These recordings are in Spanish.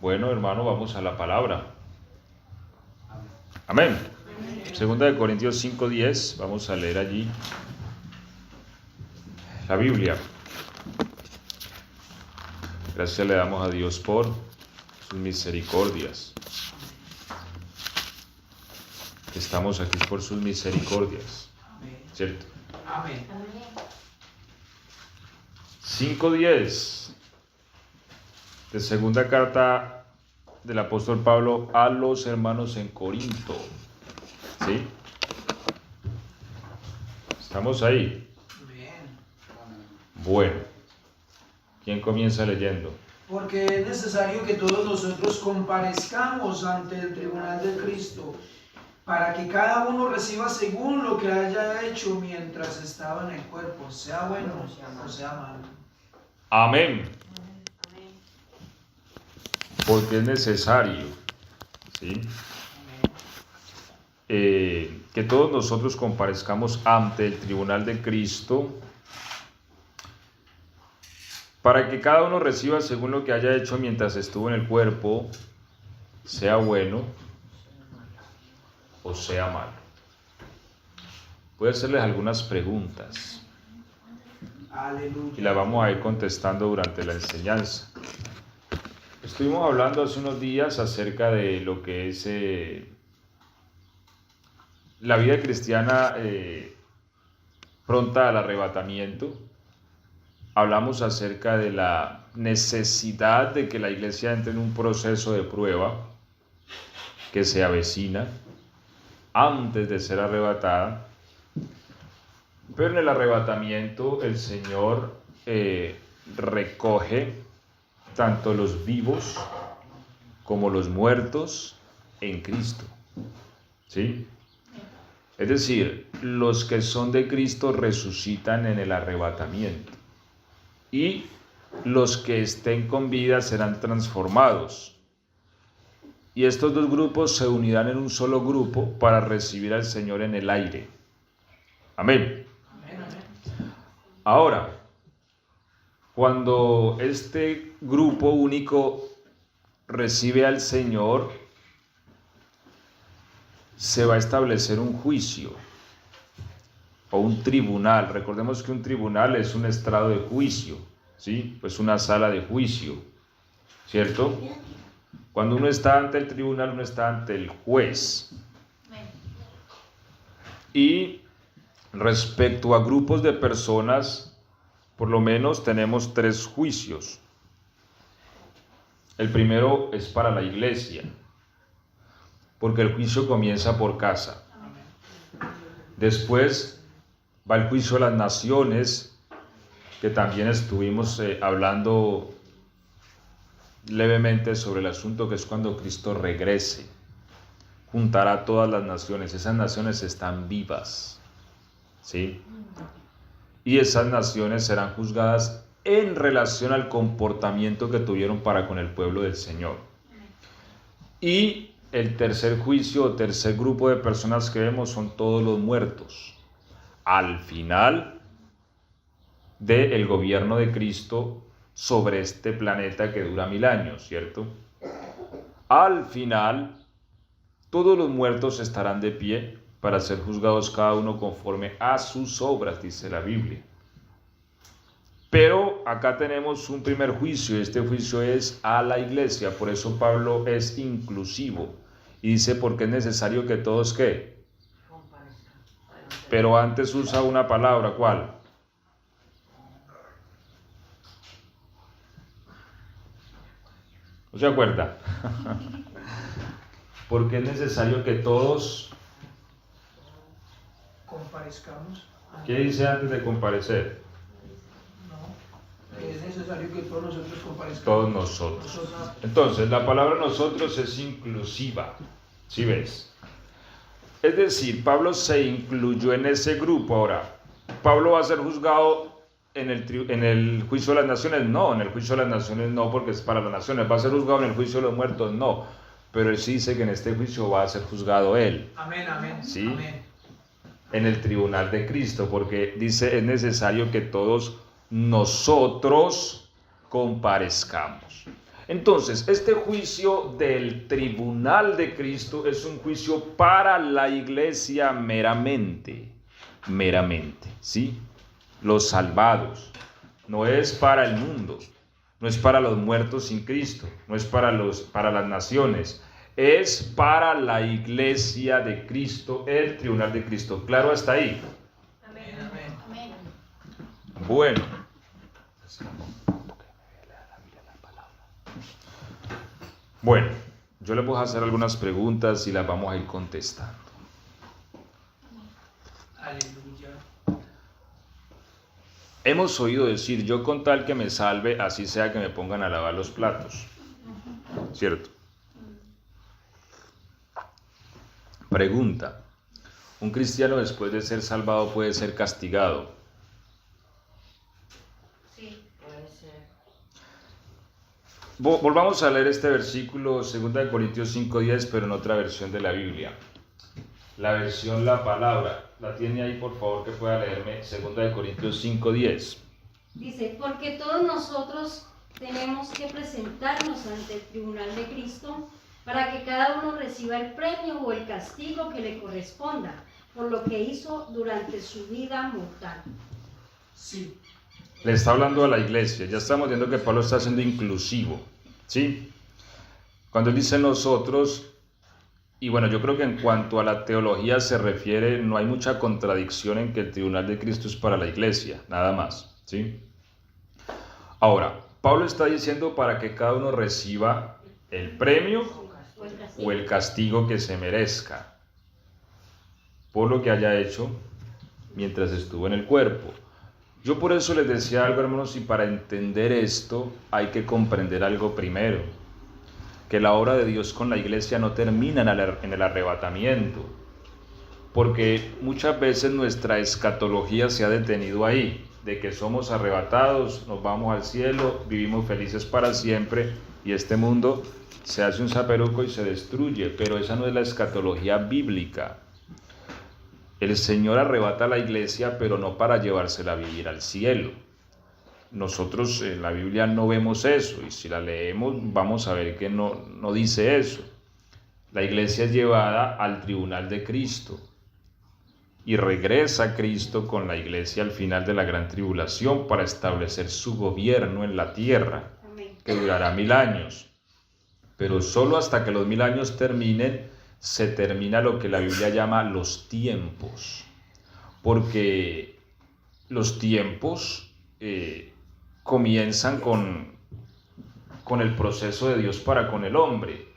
Bueno, hermano, vamos a la palabra. Amén. Segunda de Corintios 5:10, vamos a leer allí la Biblia. Gracias le damos a Dios por sus misericordias. Estamos aquí por sus misericordias, ¿cierto? Amén. 5:10 de segunda carta del apóstol Pablo a los hermanos en Corinto. ¿Sí? ¿Estamos ahí? Bueno, ¿quién comienza leyendo? Porque es necesario que todos nosotros comparezcamos ante el tribunal de Cristo, para que cada uno reciba según lo que haya hecho mientras estaba en el cuerpo, sea bueno o sea malo. Amén. Porque es necesario, ¿sí? Que todos nosotros comparezcamos ante el tribunal de Cristo, para que cada uno reciba según lo que haya hecho mientras estuvo en el cuerpo, sea bueno o sea malo. Voy a hacerles algunas preguntas Aleluya. y las vamos a ir contestando durante la enseñanza. Estuvimos hablando hace unos días acerca de lo que es la vida cristiana pronta al arrebatamiento. Hablamos acerca de la necesidad de que la iglesia entre en un proceso de prueba que se avecina antes de ser arrebatada. Pero en el arrebatamiento el Señor recoge tanto los vivos como los muertos en Cristo. ¿Sí? Es decir, los que son de Cristo resucitan en el arrebatamiento. Y los que estén con vida serán transformados. Y estos dos grupos se unirán en un solo grupo para recibir al Señor en el aire. Amén. Ahora, cuando este grupo único recibe al Señor, se va a establecer un juicio o un tribunal. Recordemos que un tribunal es un estrado de juicio, ¿sí? Pues una sala de juicio, ¿cierto? Cuando uno está ante el tribunal, uno está ante el juez. Y respecto a grupos de personas, por lo menos tenemos 3 juicios. El primero es para la iglesia, porque el juicio comienza por casa. Después va el juicio a las naciones, que también estuvimos hablando levemente sobre el asunto, que es cuando Cristo regrese. Juntará a todas las naciones. Esas naciones están vivas, ¿sí? Y esas naciones serán juzgadas en relación al comportamiento que tuvieron para con el pueblo del Señor. Y el tercer juicio o tercer grupo de personas que vemos son todos los muertos. Al final del gobierno de Cristo sobre este planeta que dura 1000 años, ¿cierto? Al final, todos los muertos estarán de pie para ser juzgados cada uno conforme a sus obras, dice la Biblia. Pero acá tenemos un primer juicio, y este juicio es a la iglesia, por eso Pablo es inclusivo, y dice porque es necesario que todos, ¿qué? Pero antes usa una palabra, ¿cuál? ¿No se acuerda? Porque es necesario que todos Comparezcamos. ¿Qué dice antes de comparecer? No, es necesario que todos nosotros comparezcamos. Todos nosotros. Entonces, la palabra nosotros es inclusiva, ¿sí ves? Es decir, Pablo se incluyó en ese grupo. Ahora, ¿Pablo va a ser juzgado en el juicio de las naciones? No, en el juicio de las naciones no, porque es para las naciones. ¿Va a ser juzgado en el juicio de los muertos? No, pero él sí dice que en este juicio va a ser juzgado él. Amén, amén. ¿Sí? Amén. En el tribunal de Cristo, porque dice es necesario que todos nosotros comparezcamos. Entonces, este juicio del tribunal de Cristo es un juicio para la iglesia meramente, ¿sí? Los salvados. No es para el mundo, no es para los muertos sin Cristo, no es para las naciones, es para la iglesia de Cristo, el tribunal de Cristo. ¿Claro hasta ahí? Amén. Amén. Bueno. Bueno, yo les voy a hacer algunas preguntas y las vamos a ir contestando. Aleluya. Hemos oído decir, yo con tal que me salve, así sea que me pongan a lavar los platos. ¿Cierto? Pregunta, ¿un cristiano después de ser salvado puede ser castigado? Sí, puede ser. Volvamos a leer este versículo, 2 Corintios 5:10, pero en otra versión de la Biblia. La versión La Palabra. La tiene ahí, por favor, que pueda leerme. 2 Corintios 5:10. Dice, porque todos nosotros tenemos que presentarnos ante el tribunal de Cristo para que cada uno reciba el premio o el castigo que le corresponda por lo que hizo durante su vida mortal. Sí. Le está hablando a la iglesia. Ya estamos viendo que Pablo está siendo inclusivo, ¿sí? Cuando él dice nosotros, y bueno, yo creo que en cuanto a la teología se refiere, no hay mucha contradicción en que el tribunal de Cristo es para la iglesia, nada más, ¿sí? Ahora, Pablo está diciendo para que cada uno reciba el premio o el castigo que se merezca por lo que haya hecho mientras estuvo en el cuerpo. Yo por eso les decía algo, hermanos, y para entender esto hay que comprender algo primero, que la obra de Dios con la iglesia no termina en el arrebatamiento, porque muchas veces nuestra escatología se ha detenido ahí, de que somos arrebatados, nos vamos al cielo, vivimos felices para siempre y este mundo se hace un zaperuco y se destruye, pero esa no es la escatología bíblica. El Señor arrebata a la iglesia, pero no para llevársela a vivir al cielo. Nosotros en la Biblia no vemos eso, y si la leemos vamos a ver que no dice eso. La iglesia es llevada al tribunal de Cristo, y regresa Cristo con la iglesia al final de la gran tribulación para establecer su gobierno en la tierra, que durará 1000 años. Pero solo hasta que los 1000 años terminen, se termina lo que la Biblia llama los tiempos, porque los tiempos comienzan con el proceso de Dios para con el hombre,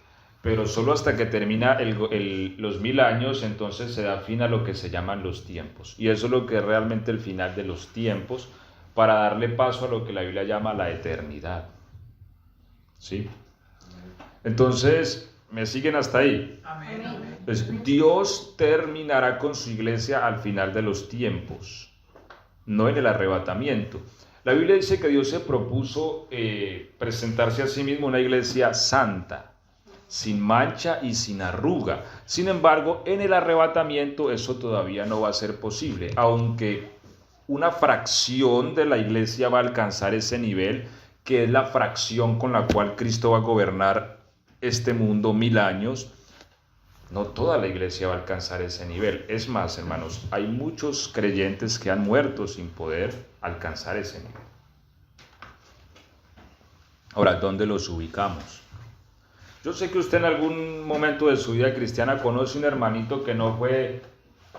pero solo hasta que termina los 1000 años, entonces se da fin a lo que se llaman los tiempos, y eso es lo que es realmente el final de los tiempos, para darle paso a lo que la Biblia llama la eternidad. ¿Sí? Entonces, ¿me siguen hasta ahí? Amén. Amén. Pues Dios terminará con su iglesia al final de los tiempos, no en el arrebatamiento. La Biblia dice que Dios se propuso presentarse a sí mismo una iglesia santa, sin mancha y sin arruga. Sin embargo, en el arrebatamiento eso todavía no va a ser posible, aunque una fracción de la iglesia va a alcanzar ese nivel, que es la fracción con la cual Cristo va a gobernar este mundo 1000 años. No toda la iglesia va a alcanzar ese nivel. Es más, hermanos, hay muchos creyentes que han muerto sin poder alcanzar ese nivel. Ahora, ¿dónde los ubicamos? Yo sé que usted en algún momento de su vida cristiana conoce un hermanito que no fue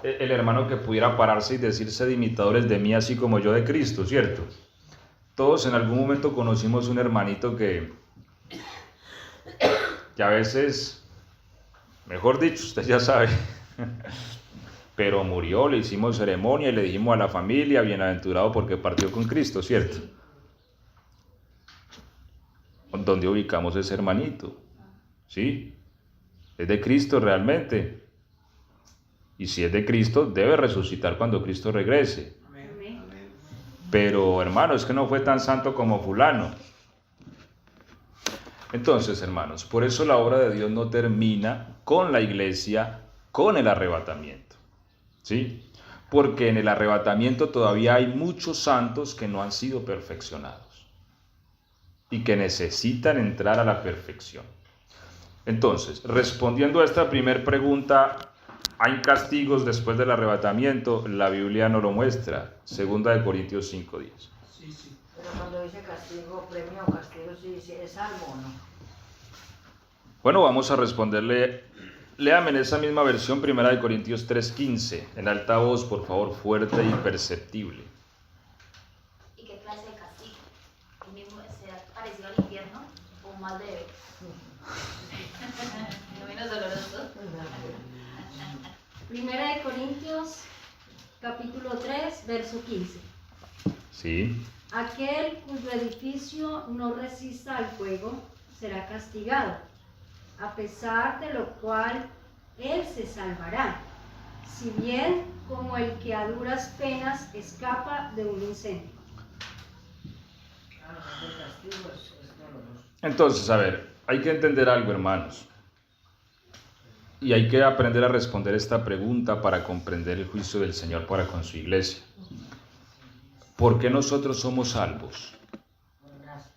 el hermano que pudiera pararse y decirse de imitadores de mí, así como yo de Cristo, ¿cierto? Todos en algún momento conocimos un hermanito que a veces, mejor dicho, usted ya sabe, pero murió, le hicimos ceremonia y le dijimos a la familia, bienaventurado porque partió con Cristo, ¿cierto? ¿Dónde ubicamos ese hermanito? ¿Sí? ¿Es de Cristo realmente? Y si es de Cristo, debe resucitar cuando Cristo regrese. Amén. Pero, hermano, es que no fue tan santo como fulano. Entonces, hermanos, por eso la obra de Dios no termina con la iglesia, con el arrebatamiento, ¿sí? Porque en el arrebatamiento todavía hay muchos santos que no han sido perfeccionados. y que necesitan entrar a la perfección. Entonces, respondiendo a esta primera pregunta, ¿hay castigos después del arrebatamiento? La Biblia no lo muestra. 2 Corintios 5:10. Sí, sí. Pero cuando dice castigo, premio o castigo, sí, ¿es salvo o no? Bueno, vamos a responderle. Léame en esa misma versión 1 Corintios 3:15, en alta voz, por favor, fuerte y perceptible. ¿Y qué clase de castigo? ¿El mismo será parecido al infierno o más leve? ¿No menos doloroso? Primera de Corintios, capítulo 3, verso 15. Sí. Aquel cuyo edificio no resista al fuego será castigado, a pesar de lo cual él se salvará, si bien como el que a duras penas escapa de un incendio. Claro, el castigo es doloroso. Entonces, a ver, hay que entender algo, hermanos. Y hay que aprender a responder esta pregunta para comprender el juicio del Señor para con su iglesia. ¿Por qué nosotros somos salvos? Por gracia,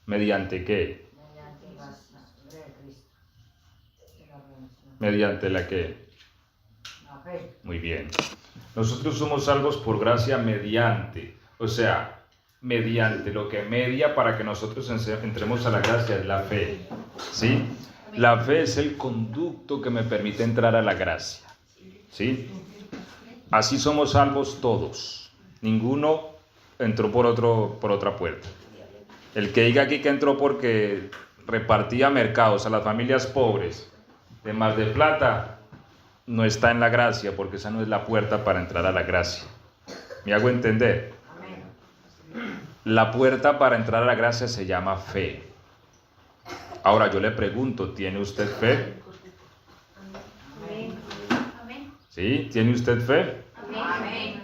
¿Mediante qué? mediante la sangre de Cristo. Y la redención. ¿Mediante la qué? La fe. Muy bien. Nosotros somos salvos por gracia mediante, o sea, mediante lo que media para que nosotros entremos a la gracia es la fe. ¿Sí? La fe es el conducto que me permite entrar a la gracia. ¿Sí? Así somos salvos todos. Ninguno entró por otra puerta. El que diga aquí que entró porque repartía mercados a las familias pobres de Mar del Plata, no está en la gracia, porque esa no es la puerta para entrar a la gracia. ¿Me hago entender? Amén. La puerta para entrar a la gracia se llama fe. Ahora yo le pregunto, ¿tiene usted fe? Amén. Amén. ¿Sí? ¿Tiene usted fe? Amén.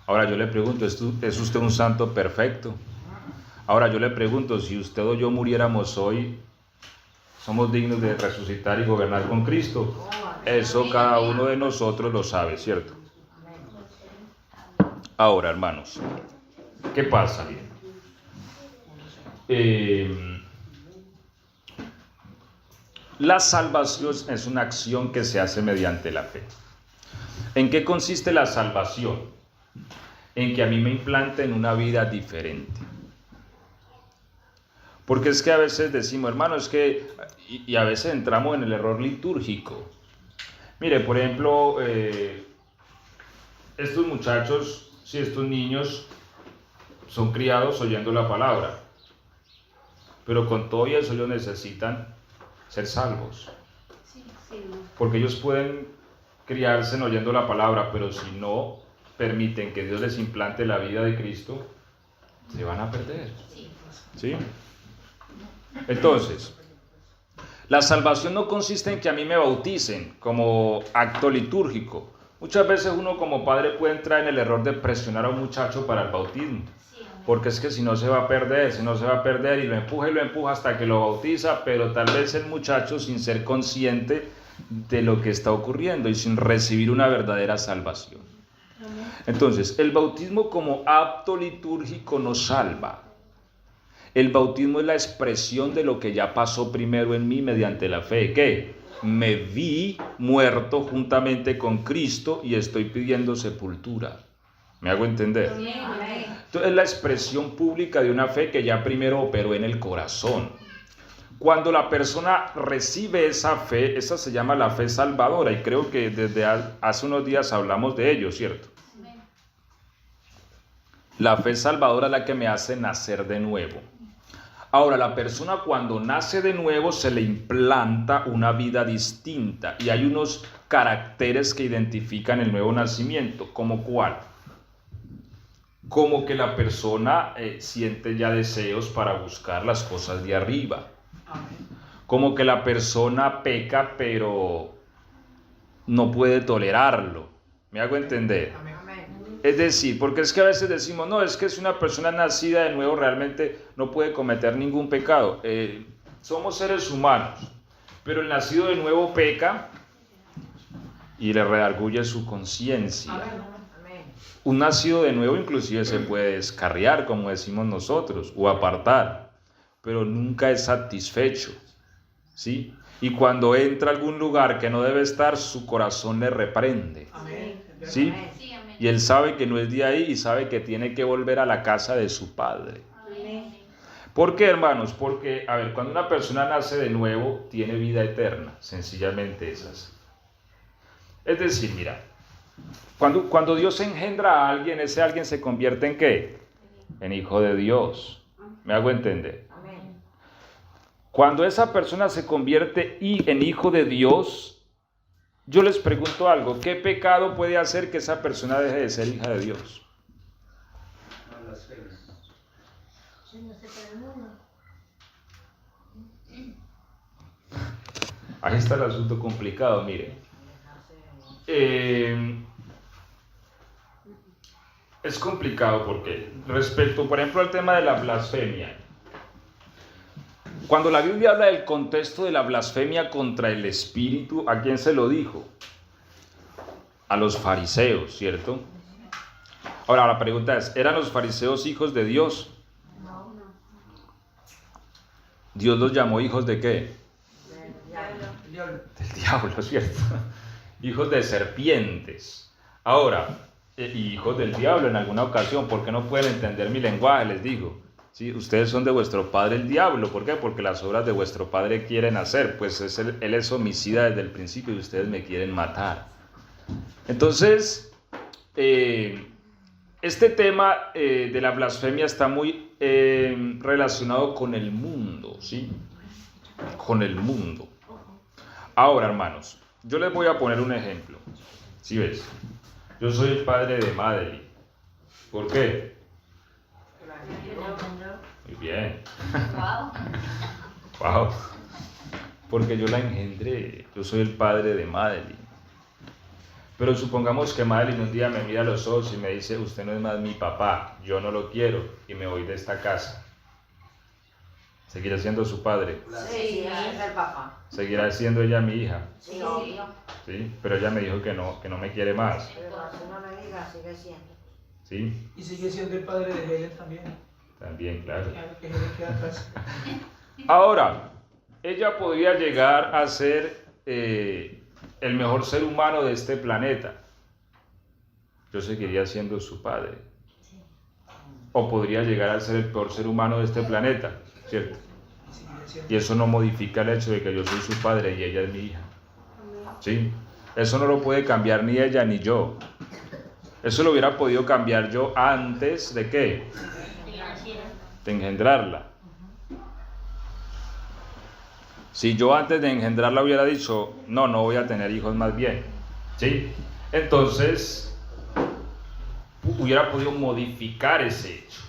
Ahora yo le pregunto, ¿es usted un santo perfecto? Ahora yo le pregunto, si usted o yo muriéramos hoy, ¿somos dignos de resucitar y gobernar con Cristo? Eso cada uno de nosotros lo sabe, ¿cierto? Ahora, hermanos, ¿qué pasa? La salvación es una acción que se hace mediante la fe. ¿En qué consiste la salvación? En que a mí me implanten una vida diferente. Porque es que a veces decimos, hermano, es que, y a veces entramos en el error litúrgico. Mire, por ejemplo, estos muchachos, estos niños son criados oyendo la palabra, pero con todo eso ellos necesitan ser salvos. Sí, Porque ellos pueden criarse oyendo la palabra, pero si no permiten que Dios les implante la vida de Cristo, se van a perder. ¿Sí? Entonces, la salvación no consiste en que a mí me bauticen como acto litúrgico. Muchas veces uno como padre puede entrar en el error de presionar a un muchacho para el bautismo. Porque es que si no se va a perder, y lo empuja hasta que lo bautiza, pero tal vez el muchacho sin ser consciente de lo que está ocurriendo y sin recibir una verdadera salvación. Entonces, el bautismo como acto litúrgico nos salva. El bautismo es la expresión de lo que ya pasó primero en mí mediante la fe. ¿Qué? Me vi muerto juntamente con Cristo y estoy pidiendo sepultura. ¿Me hago entender? Amén. Entonces es la expresión pública de una fe que ya primero operó en el corazón. Cuando la persona recibe esa fe, esa se llama la fe salvadora, y creo que desde hace unos días hablamos de ello, ¿cierto? La fe salvadora es la que me hace nacer de nuevo. Ahora, la persona cuando nace de nuevo se le implanta una vida distinta y hay unos caracteres que identifican el nuevo nacimiento. ¿Como cuál? Como que la persona siente ya deseos para buscar las cosas de arriba. Como que la persona peca pero no puede tolerarlo. ¿Me hago entender? Amén. Es decir, porque es que a veces decimos, no, es que si una persona nacida de nuevo realmente no puede cometer ningún pecado. Somos seres humanos, pero el nacido de nuevo peca y le redarguye su conciencia. Amén. Un nacido de nuevo inclusive se puede descarriar, como decimos nosotros, o apartar. pero nunca es satisfecho, ¿sí? Y cuando entra a algún lugar que no debe estar, su corazón le reprende, Amén. ¿sí? Sí, amén. Y él sabe que no es de ahí y sabe que tiene que volver a la casa de su padre. Amén. ¿Por qué, hermanos? Porque, a ver, cuando una persona nace de nuevo, tiene vida eterna, sencillamente es así. Es decir, mira, cuando Dios engendra a alguien, ese alguien se convierte ¿en qué? En hijo de Dios. ¿Me hago entender? Amén. Cuando esa persona se convierte en hijo de Dios, yo les pregunto algo, ¿qué pecado puede hacer que esa persona deje de ser hija de Dios? Ahí está el asunto complicado, mire. Es complicado porque respecto, por ejemplo, al tema de la blasfemia, cuando la Biblia habla del contexto de la blasfemia contra el Espíritu, ¿a quién se lo dijo? A los fariseos, ¿cierto? Ahora la pregunta es, ¿eran los fariseos hijos de Dios? No. ¿Dios los llamó hijos de qué? Del diablo. El diablo. Del diablo, ¿cierto? Hijos de serpientes. Ahora, hijos del diablo en alguna ocasión, porque no pueden entender mi lenguaje, les digo. ¿Sí? Ustedes son de vuestro padre el diablo. ¿Por qué? Porque las obras de vuestro padre quieren hacer. Pues él es homicida desde el principio y ustedes me quieren matar. Entonces, este tema de la blasfemia está muy relacionado con el mundo, ¿sí? Con el mundo. Ahora, hermanos, yo les voy a poner un ejemplo. ¿Sí ves? Yo soy el padre de Madeline. ¿Por qué? Muy bien. Wow. Wow. Porque yo la engendré. Yo soy el padre de Madeline. Pero supongamos que Madeline un día me mira a los ojos y me dice, usted no es más mi papá, yo no lo quiero y me voy de esta casa. ¿Seguirá siendo su padre? Sí, es el papá. ¿Seguirá siendo ella mi hija? Sí, obvio. ¿Sí? Pero ella me dijo que no me quiere más. Pero así no le diga, sigue siendo. ¿Sí? Y sigue siendo el padre de Helen también. También, claro. Claro que Helen queda atrás. Ahora, ella podría llegar a ser el mejor ser humano de este planeta. Yo seguiría siendo su padre. O podría llegar a ser el peor ser humano de este planeta, ¿cierto? Y sigue siendo. Y eso no modifica el hecho de que yo soy su padre y ella es mi hija. ¿Sí? Eso no lo puede cambiar ni ella ni yo. Eso lo hubiera podido cambiar yo antes de ¿qué? De engendrarla. Si yo antes de engendrarla hubiera dicho, no voy a tener hijos más bien, ¿sí? Entonces, hubiera podido modificar ese hecho.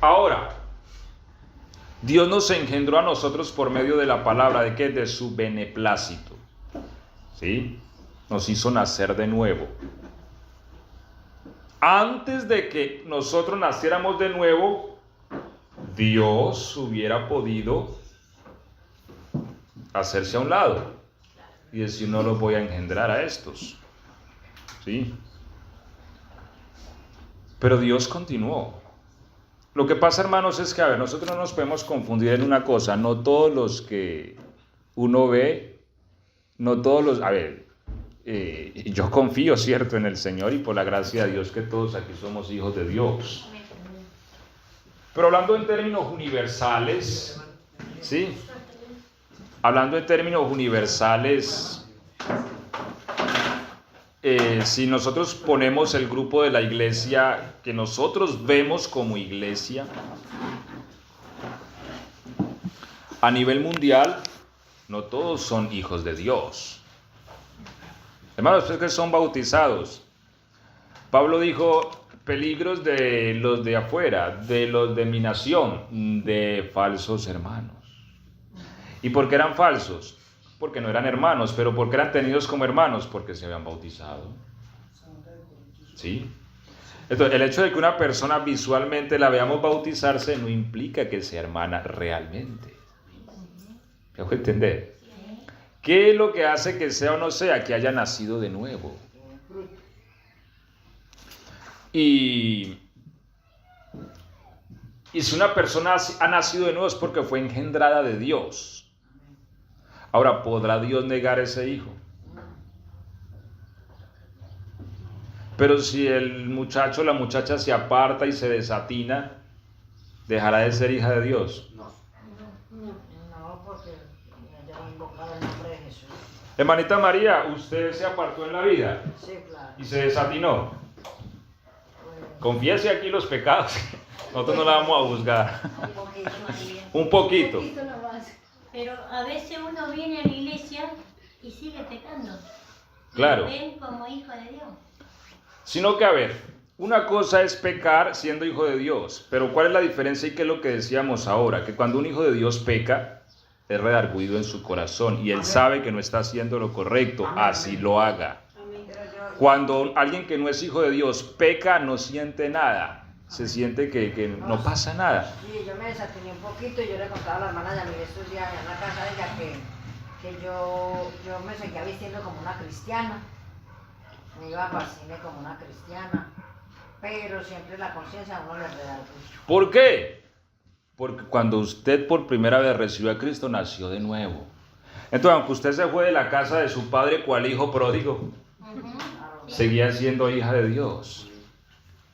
Ahora, Dios nos engendró a nosotros por medio de la palabra, ¿de qué? De su beneplácito, ¿sí? Nos hizo nacer de nuevo. Antes de que nosotros naciéramos de nuevo, Dios hubiera podido hacerse a un lado y decir, no los voy a engendrar a estos, ¿sí? Pero Dios continuó. Lo que pasa, hermanos, es que, a ver, nosotros no nos podemos confundir en una cosa. No todos los que uno ve, no todos los... A ver, yo confío, ¿cierto?, en el Señor y por la gracia de Dios que todos aquí somos hijos de Dios. Pero hablando en términos universales, ¿sí? Hablando en términos universales, si nosotros ponemos el grupo de la iglesia que nosotros vemos como iglesia, a nivel mundial, no todos son hijos de Dios. Hermanos, ustedes que son bautizados, Pablo dijo, peligros de los de afuera, de los de mi nación, de falsos hermanos. ¿Y por qué eran falsos? Porque no eran hermanos, pero porque eran tenidos como hermanos, porque se habían bautizado. ¿Sí? Entonces, el hecho de que una persona visualmente la veamos bautizarse no implica que sea hermana realmente. ¿Me hago entender? ¿Qué es lo que hace que sea o no sea? Que haya nacido de nuevo. Y Y si una persona ha nacido de nuevo es porque fue engendrada de Dios. Ahora, ¿podrá Dios negar ese hijo? Pero si el muchacho o la muchacha se aparta y se desatina, ¿dejará de ser hija de Dios? No, porque yo he invocado el nombre de Jesús. Hermanita María, ¿usted se apartó en la vida Sí, claro. y se desatinó? Pues, Confiese aquí los pecados. Nosotros no la vamos a juzgar. Un poquito, María. Un poquito. Poquito nomás. Pero a veces uno viene a la iglesia y sigue pecando. Claro. Lo ven como hijo de Dios. Sino que, a ver, una cosa es pecar siendo hijo de Dios, pero ¿cuál es la diferencia y qué es lo que decíamos ahora? Que cuando un hijo de Dios peca, es redarguido en su corazón y él sabe que no está haciendo lo correcto, así lo haga. Cuando alguien que no es hijo de Dios peca, no siente nada, se siente que no pasa nada. sí, yo me desatiné un poquito y yo le contaba a la hermana de mí estos días en la casa de ella que yo me seguía vistiendo como una cristiana. Me iba para el cine como una cristiana, pero siempre la conciencia a uno le redarguye. ¿Por qué? Porque cuando usted por primera vez recibió a Cristo, nació de nuevo. Entonces, aunque usted se fue de la casa de su padre cual hijo pródigo, seguía siendo hija de Dios.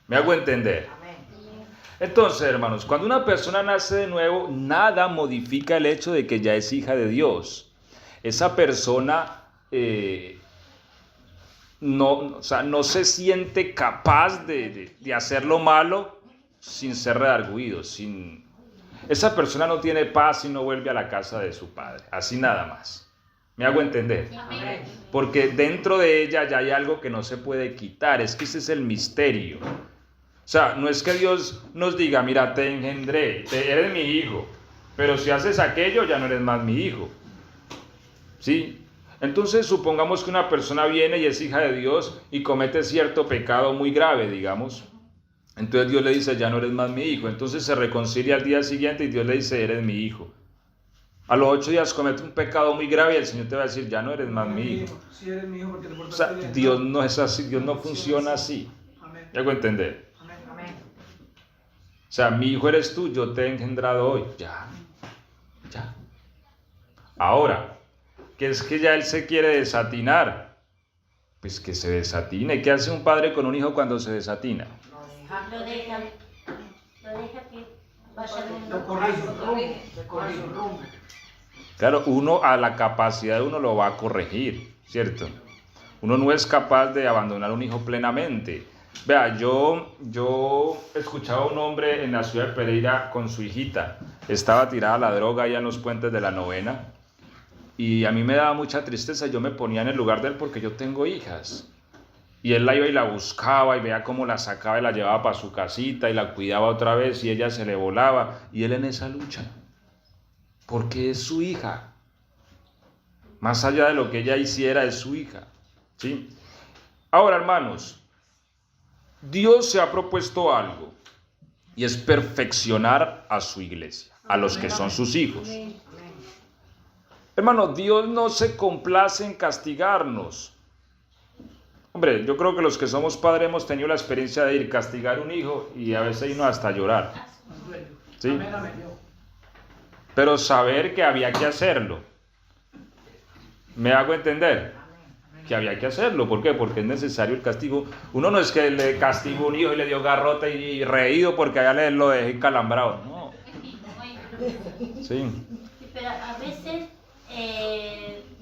¿Me hago entender? Amén. Entonces, hermanos, cuando una persona nace de nuevo, nada modifica el hecho de que ya es hija de Dios. Esa persona no se siente capaz de hacer lo malo sin ser redarguido. Esa persona no tiene paz si no vuelve a la casa de su padre. Así nada más. ¿Me hago entender? Amén. Porque dentro de ella ya hay algo que no se puede quitar. Es que ese es el misterio. O sea, no es que Dios nos diga, mira, te engendré, eres mi hijo, pero si haces aquello ya no eres más mi hijo. ¿Sí? Entonces supongamos que una persona viene y es hija de Dios y comete cierto pecado muy grave, digamos. Entonces Dios le dice, ya no eres más mi hijo. Entonces se reconcilia al día siguiente y Dios le dice, eres mi hijo. A los 8 días comete un pecado muy grave y el Señor te va a decir, ya no eres más mi hijo. Sí, eres mi hijo porque te O portaste sea, bien. Dios no es así, Dios no funciona así. Amén. ¿Me hago entender? Amén. Amén. O sea, mi hijo eres tú, yo te he engendrado hoy. Ya. Ahora, que es que ya él se quiere desatinar. Pues que se desatine. ¿Qué hace un padre con un hijo cuando se desatina? Lo deja que vaya Lo corrige. Se corre su rumbo. Claro, uno a la capacidad de uno lo va a corregir, ¿cierto? Uno no es capaz de abandonar a un hijo plenamente. Vea, yo escuchaba a un hombre en la ciudad de Pereira con su hijita. Estaba tirada a la droga allá en los puentes de la Novena. Y a mí me daba mucha tristeza. Yo me ponía en el lugar de él porque yo tengo hijas. Y él la iba y la buscaba y veía cómo la sacaba y la llevaba para su casita y la cuidaba otra vez y ella se le volaba. Y él en esa lucha. Porque es su hija. Más allá de lo que ella hiciera, es su hija. ¿Sí? Ahora, hermanos, Dios se ha propuesto algo y es perfeccionar a su iglesia, a los que son sus hijos. Hermano, Dios no se complace en castigarnos. Hombre, yo creo que los que somos padres hemos tenido la experiencia de ir castigar un hijo y a veces irnos hasta llorar. ¿Sí? Amén, amén. Pero saber que había que hacerlo. ¿Me hago entender? Que había que hacerlo. ¿Por qué? Porque es necesario el castigo. Uno no es que le castigó a un hijo y le dio garrote y reído porque allá lo dejé calambrado. No. Sí. Pero a veces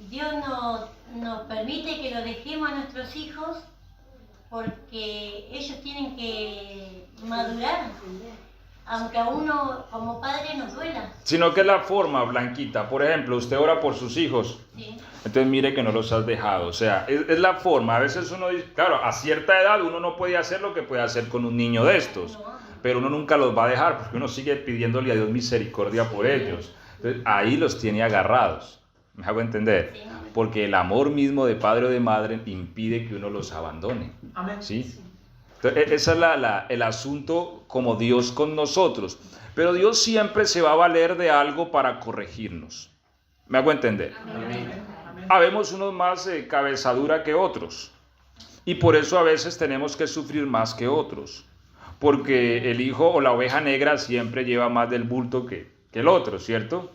Dios nos permite que lo dejemos a nuestros hijos porque ellos tienen que madurar, aunque a uno como padre nos duela. Sino que es la forma, Blanquita. Por ejemplo, usted ora por sus hijos. ¿Sí? Entonces mire que no los has dejado. O sea, es la forma. A veces uno dice, claro, a cierta edad uno no puede hacer lo que puede hacer con un niño de estos. Pero uno nunca los va a dejar porque uno sigue pidiéndole a Dios misericordia por ellos. Entonces, ahí los tiene agarrados. ¿Me hago entender? Sí. Porque el amor mismo de padre o de madre impide que uno los abandone. Amén. ¿Sí? Entonces, ese es el asunto como Dios con nosotros. Pero Dios siempre se va a valer de algo para corregirnos. ¿Me hago entender? Amén. Habemos unos más cabezadura que otros. Y por eso a veces tenemos que sufrir más que otros. porque el hijo o la oveja negra siempre lleva más del bulto que el otro, ¿cierto?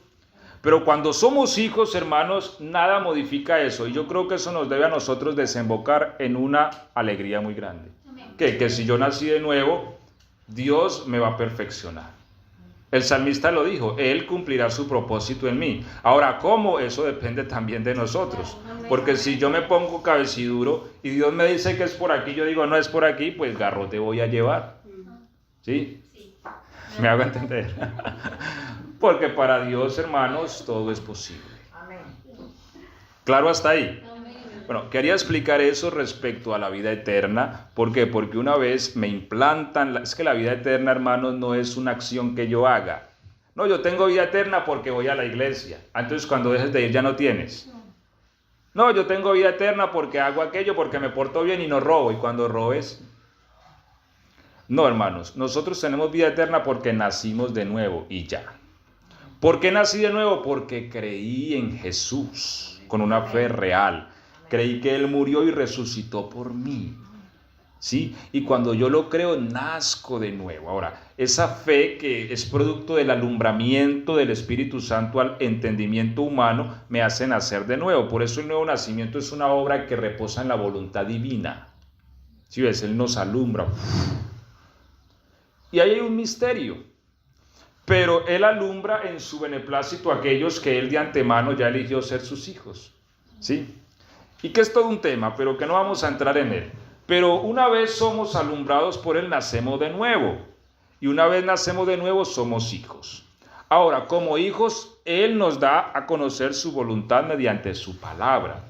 Pero cuando somos hijos, hermanos, nada modifica eso. Y yo creo que eso nos debe a nosotros desembocar en una alegría muy grande. Que si yo nací de nuevo, Dios me va a perfeccionar. El salmista lo dijo, Él cumplirá su propósito en mí. Ahora, ¿cómo? Eso depende también de nosotros. Porque si yo me pongo cabeciduro y Dios me dice que es por aquí, yo digo, no es por aquí, pues garrote voy a llevar. ¿Sí? ¿Me hago entender? Porque para Dios, hermanos, todo es posible. Amén. ¿Claro hasta ahí? Bueno, quería explicar eso respecto a la vida eterna. ¿Por qué? Porque una vez me implantan, es que la vida eterna, hermanos, no es una acción que yo haga. No, yo tengo vida eterna porque voy a la iglesia. Entonces cuando dejes de ir ya no tienes. No, yo tengo vida eterna porque hago aquello, porque me porto bien y no robo. Y cuando robes... No, hermanos, nosotros tenemos vida eterna porque nacimos de nuevo y ya. ¿Por qué nací de nuevo? Porque creí en Jesús con una fe real. Creí que Él murió y resucitó por mí. ¿Sí? Y cuando yo lo creo, nazco de nuevo. Ahora, esa fe que es producto del alumbramiento del Espíritu Santo al entendimiento humano, me hace nacer de nuevo. Por eso el nuevo nacimiento es una obra que reposa en la voluntad divina. ¿Sí ves? Él nos alumbra. Y ahí hay un misterio. Pero Él alumbra en su beneplácito a aquellos que Él de antemano ya eligió ser sus hijos. ¿Sí? Y que es todo un tema, pero que no vamos a entrar en él. Pero una vez somos alumbrados por Él, nacemos de nuevo. Y una vez nacemos de nuevo, somos hijos. Ahora, como hijos, Él nos da a conocer su voluntad mediante su palabra.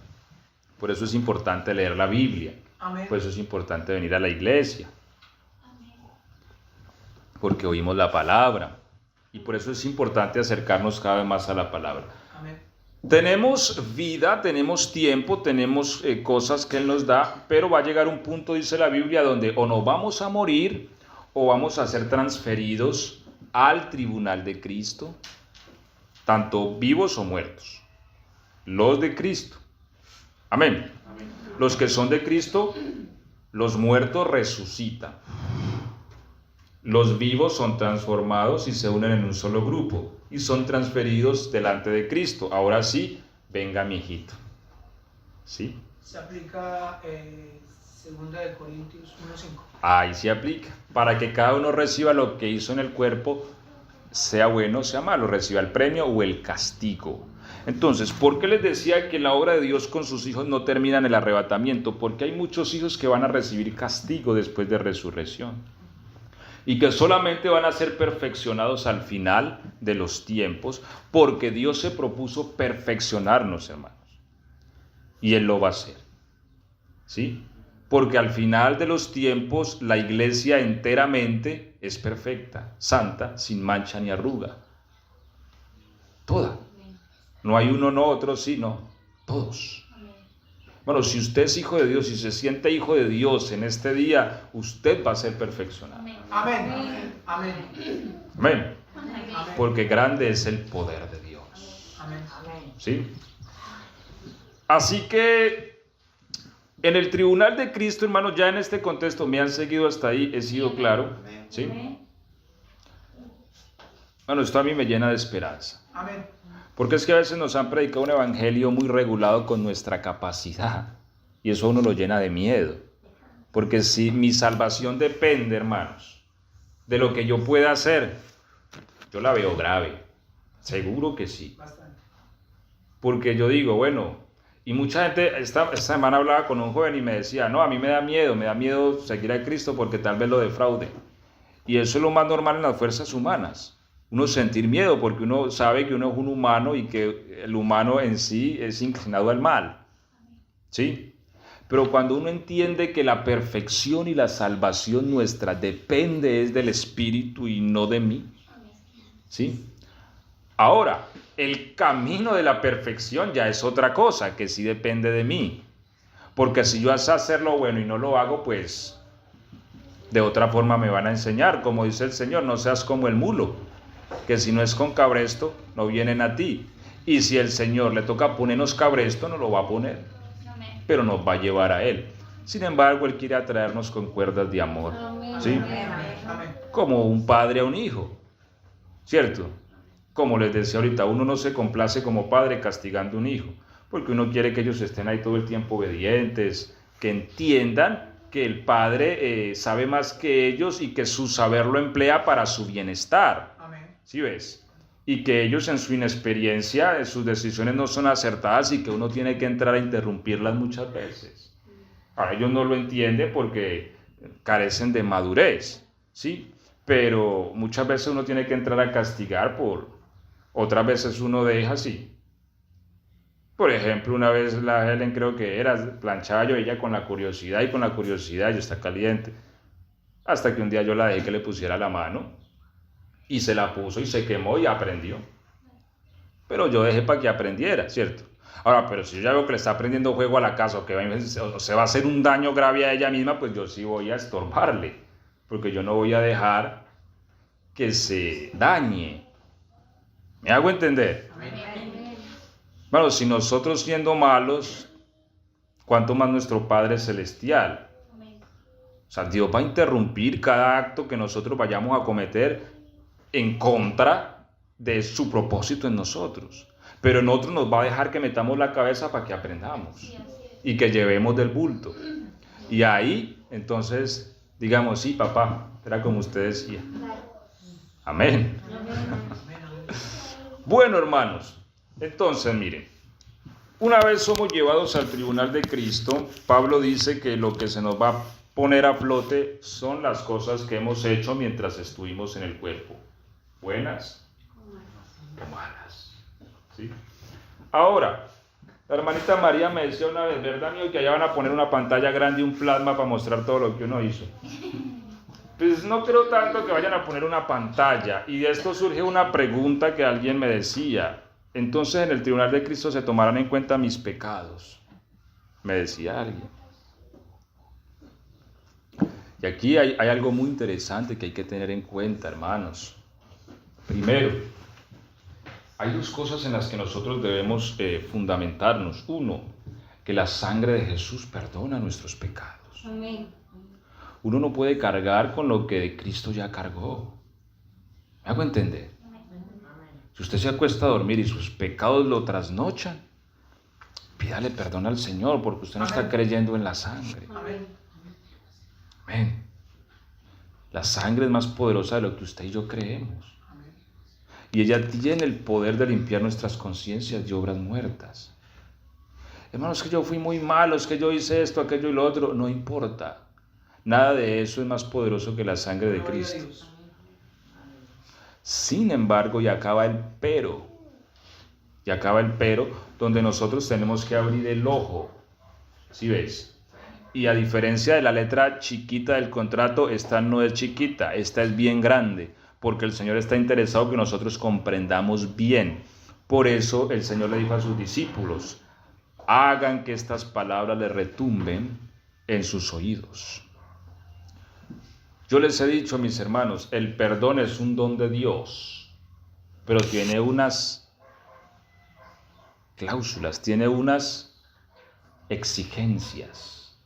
Por eso es importante leer la Biblia. Amén. Por eso es importante venir a la iglesia. Porque oímos la palabra. Y por eso es importante acercarnos cada vez más a la palabra. Amén. Tenemos vida, tenemos tiempo, tenemos cosas que Él nos da, pero va a llegar un punto, dice la Biblia, donde o nos vamos a morir o vamos a ser transferidos al tribunal de Cristo, tanto vivos o muertos. Los de Cristo. Amén. Los que son de Cristo, los muertos resucitan. Los vivos son transformados y se unen en un solo grupo y son transferidos delante de Cristo. Ahora sí, venga mi hijito. ¿Sí? Se aplica 2 de Corintios 1:5. Ahí se aplica. Para que cada uno reciba lo que hizo en el cuerpo, sea bueno, sea malo, reciba el premio o el castigo. Entonces, ¿por qué les decía que la obra de Dios con sus hijos no termina en el arrebatamiento? Porque hay muchos hijos que van a recibir castigo después de resurrección. Y que solamente van a ser perfeccionados al final de los tiempos, porque Dios se propuso perfeccionarnos, hermanos. Y Él lo va a hacer. ¿Sí? Porque al final de los tiempos la iglesia enteramente es perfecta, santa, sin mancha ni arruga. Toda. No hay uno, no otro, sí, no. Todos. Bueno, si usted es hijo de Dios y se siente hijo de Dios en este día, usted va a ser perfeccionado. Amén. Amén. Amén. Amén. Porque grande es el poder de Dios. Amén. ¿Sí? Así que en el tribunal de Cristo, hermanos, ya en este contexto me han seguido hasta ahí, he sido claro. ¿Sí? Bueno, esto a mí me llena de esperanza. Amén. Porque es que a veces nos han predicado un evangelio muy regulado con nuestra capacidad. Y eso a uno lo llena de miedo. Porque si mi salvación depende, hermanos, de lo que yo pueda hacer, yo la veo grave. Seguro que sí. Bastante. Porque yo digo, bueno, y mucha gente, esta semana hablaba con un joven y me decía, no, a mí me da miedo seguir a Cristo porque tal vez lo defraude. Y eso es lo más normal en las fuerzas humanas. Uno sentir miedo porque uno sabe que uno es un humano y que el humano en sí es inclinado al mal. ¿Sí? Pero cuando uno entiende que la perfección y la salvación nuestra depende es del Espíritu y no de mí. ¿Sí? Ahora, el camino de la perfección ya es otra cosa, que sí depende de mí. Porque si yo sé hacer lo bueno y no lo hago, pues de otra forma me van a enseñar. Como dice el Señor, no seas como el mulo, que si no es con cabresto, no vienen a ti. Y si el Señor le toca ponernos cabresto, no lo va a poner, pero nos va a llevar a Él. Sin embargo, Él quiere atraernos con cuerdas de amor. ¿sí? Amén. Como un padre a un hijo, ¿cierto? Como les decía ahorita, uno no se complace como padre castigando a un hijo, porque uno quiere que ellos estén ahí todo el tiempo obedientes, que entiendan que el padre sabe más que ellos y que su saber lo emplea para su bienestar. Amén. ¿Sí ves? Y que ellos en su inexperiencia, sus decisiones no son acertadas y que uno tiene que entrar a interrumpirlas muchas veces. Ahora ellos no lo entienden porque carecen de madurez, ¿sí? Pero muchas veces uno tiene que entrar a castigar otras veces uno deja así. Por ejemplo, una vez la Helen creo que era, planchaba yo ella con la curiosidad yo está caliente. Hasta que un día yo la dejé que le pusiera la mano y se la puso y se quemó y aprendió. Pero yo dejé para que aprendiera, ¿cierto? Ahora, pero si yo ya veo que le está prendiendo fuego a la casa o se va a hacer un daño grave a ella misma, pues yo sí voy a estorbarle, porque yo no voy a dejar que se dañe. ¿Me hago entender? Bueno, si nosotros siendo malos, ¿cuánto más nuestro Padre Celestial? O sea, Dios va a interrumpir cada acto que nosotros vayamos a cometer en contra de su propósito en nosotros. Pero en otros nos va a dejar que metamos la cabeza para que aprendamos y que llevemos del bulto. Y ahí, entonces, digamos, sí, papá, era como usted decía. Amén. Bueno, hermanos, entonces, miren, una vez somos llevados al tribunal de Cristo, Pablo dice que lo que se nos va a poner a flote son las cosas que hemos hecho mientras estuvimos en el cuerpo, buenas o malas. ¿Sí? Ahora, la hermanita María me decía una vez, ¿verdad, mío, que allá van a poner una pantalla grande y un plasma para mostrar todo lo que uno hizo? Pues no creo tanto que vayan a poner una pantalla. Y de esto surge una pregunta que alguien me decía. Entonces, en el tribunal de Cristo se tomarán en cuenta mis pecados, me decía alguien. Y aquí hay algo muy interesante que hay que tener en cuenta, hermanos. Primero, hay dos cosas en las que nosotros debemos fundamentarnos. Uno, que la sangre de Jesús perdona nuestros pecados. Amén. Uno no puede cargar con lo que Cristo ya cargó. ¿Me hago entender? Si usted se acuesta a dormir y sus pecados lo trasnochan, pídale perdón al Señor porque usted no está creyendo en la sangre. Amén. Amén. La sangre es más poderosa de lo que usted y yo creemos. Y ella tiene el poder de limpiar nuestras conciencias de obras muertas. Hermanos, es que yo fui muy malo, es que yo hice esto, aquello y lo otro. No importa. Nada de eso es más poderoso que la sangre de Cristo. Sin embargo, y acaba el pero. Donde nosotros tenemos que abrir el ojo. ¿Sí ves? Y a diferencia de la letra chiquita del contrato, esta no es chiquita, esta es bien grande. Porque el Señor está interesado que nosotros comprendamos bien. Por eso el Señor le dijo a sus discípulos, hagan que estas palabras le retumben en sus oídos. Yo les he dicho, mis hermanos, el perdón es un don de Dios, pero tiene unas cláusulas, tiene unas exigencias.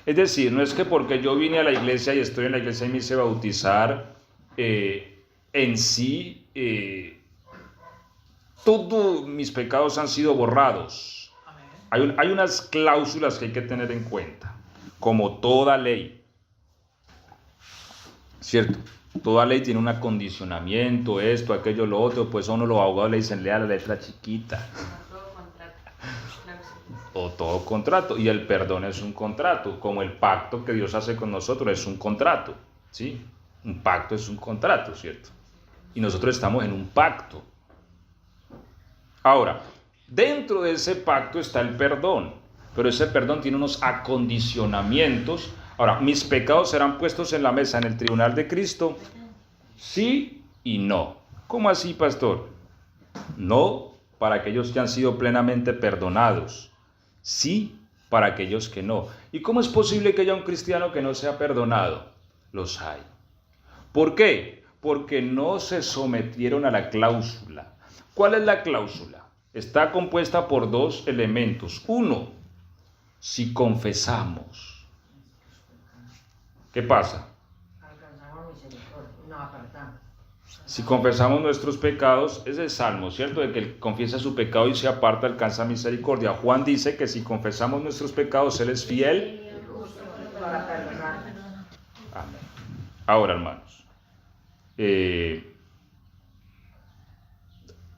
Es decir, no es que porque yo vine a la iglesia y estoy en la iglesia y me hice bautizar, en sí todos mis pecados han sido borrados. Hay unas cláusulas que hay que tener en cuenta, como toda ley, ¿cierto? Toda ley tiene un acondicionamiento, esto, aquello, lo otro, pues a uno los abogados le dicen, lea la letra chiquita. O todo contrato, y el perdón es un contrato, como el pacto que Dios hace con nosotros es un contrato, ¿sí? Un pacto es un contrato, ¿cierto? Y nosotros estamos en un pacto. Ahora, dentro de ese pacto está el perdón, pero ese perdón tiene unos acondicionamientos. Ahora, mis pecados serán puestos en la mesa en el tribunal de Cristo, sí y no. ¿Cómo así, pastor? No para aquellos que han sido plenamente perdonados, sí para aquellos que no. ¿Y cómo es posible que haya un cristiano que no sea perdonado? Los hay. ¿Por qué? Porque no se sometieron a la cláusula. ¿Cuál es la cláusula? Está compuesta por dos elementos. Uno, si confesamos. ¿Qué pasa? Si confesamos nuestros pecados, ese es Salmo, ¿cierto? De que el que confiesa su pecado y se aparta alcanza misericordia. Juan dice que si confesamos nuestros pecados, Él es fiel. Para perdonar. Amén. Ahora, hermanos,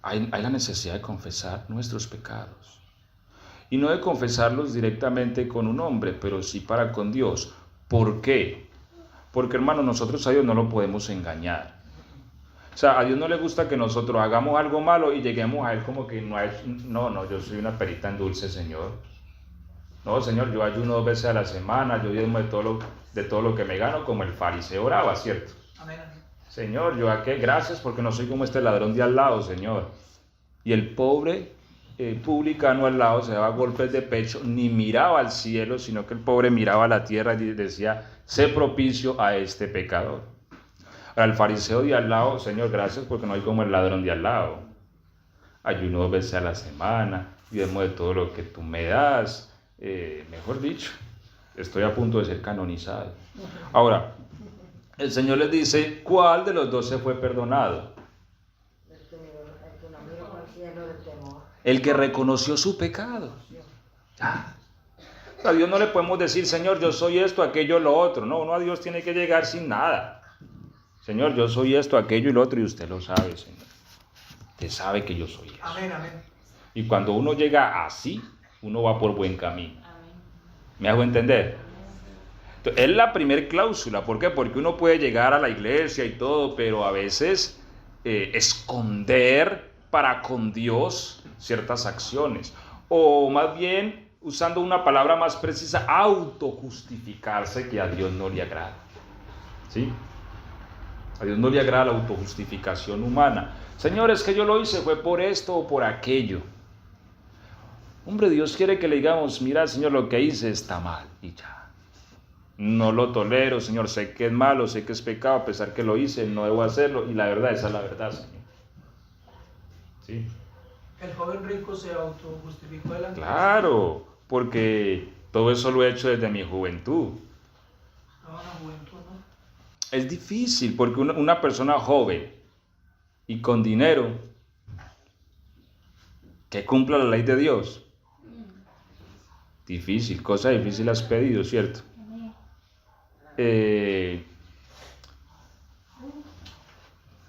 hay la necesidad de confesar nuestros pecados. Y no de confesarlos directamente con un hombre, pero sí para con Dios. ¿Por qué? Porque, hermanos, nosotros a Dios no lo podemos engañar. O sea, a Dios no le gusta que nosotros hagamos algo malo y lleguemos a Él como que no, yo soy una perita en dulce, Señor. No, Señor, yo ayuno 2 veces a la semana, yo diezmo de todo lo que me gano, como el fariseo oraba, ¿cierto? Amén. Señor, yo a qué, gracias porque no soy como este ladrón de al lado, Señor. Y el pobre publicano al lado se daba golpes de pecho, ni miraba al cielo, sino que el pobre miraba a la tierra y decía, sé propicio a este pecador. Al fariseo de al lado, Señor, gracias porque no hay como el ladrón de al lado. Ayuno 2 veces a la semana, diezmo de todo lo que tú me das. Mejor dicho, estoy a punto de ser canonizado. Ahora, el Señor les dice, ¿cuál de los 2 se fue perdonado? El que reconoció su pecado. Ya. A Dios no le podemos decir, Señor, yo soy esto, aquello, lo otro. No, uno a Dios tiene que llegar sin nada. Señor, yo soy esto, aquello y lo otro, y usted lo sabe, Señor. Usted sabe que yo soy eso. Amén, amén. Y cuando uno llega así, uno va por buen camino. ¿Me hago entender? Entonces, es la primer cláusula. ¿Por qué? Porque uno puede llegar a la iglesia y todo, pero a veces esconder para con Dios ciertas acciones. O más bien, usando una palabra más precisa, autojustificarse, que a Dios no le agrada. ¿Sí? A Dios no le agrada la autojustificación humana. Señor, es que yo lo hice, fue por esto o por aquello. Hombre, Dios quiere que le digamos, mira, Señor, lo que hice está mal. Y ya. No lo tolero, Señor, sé que es malo, sé que es pecado, a pesar que lo hice, no debo hacerlo. Y la verdad, esa es la verdad, Señor. ¿Sí? El joven rico se autojustificó delante de Claro, porque todo eso lo he hecho desde mi juventud. Estaba en la juventud, ¿no? Es difícil porque una persona joven y con dinero que cumpla la ley de Dios, difícil, cosa difícil has pedido, ¿cierto? Él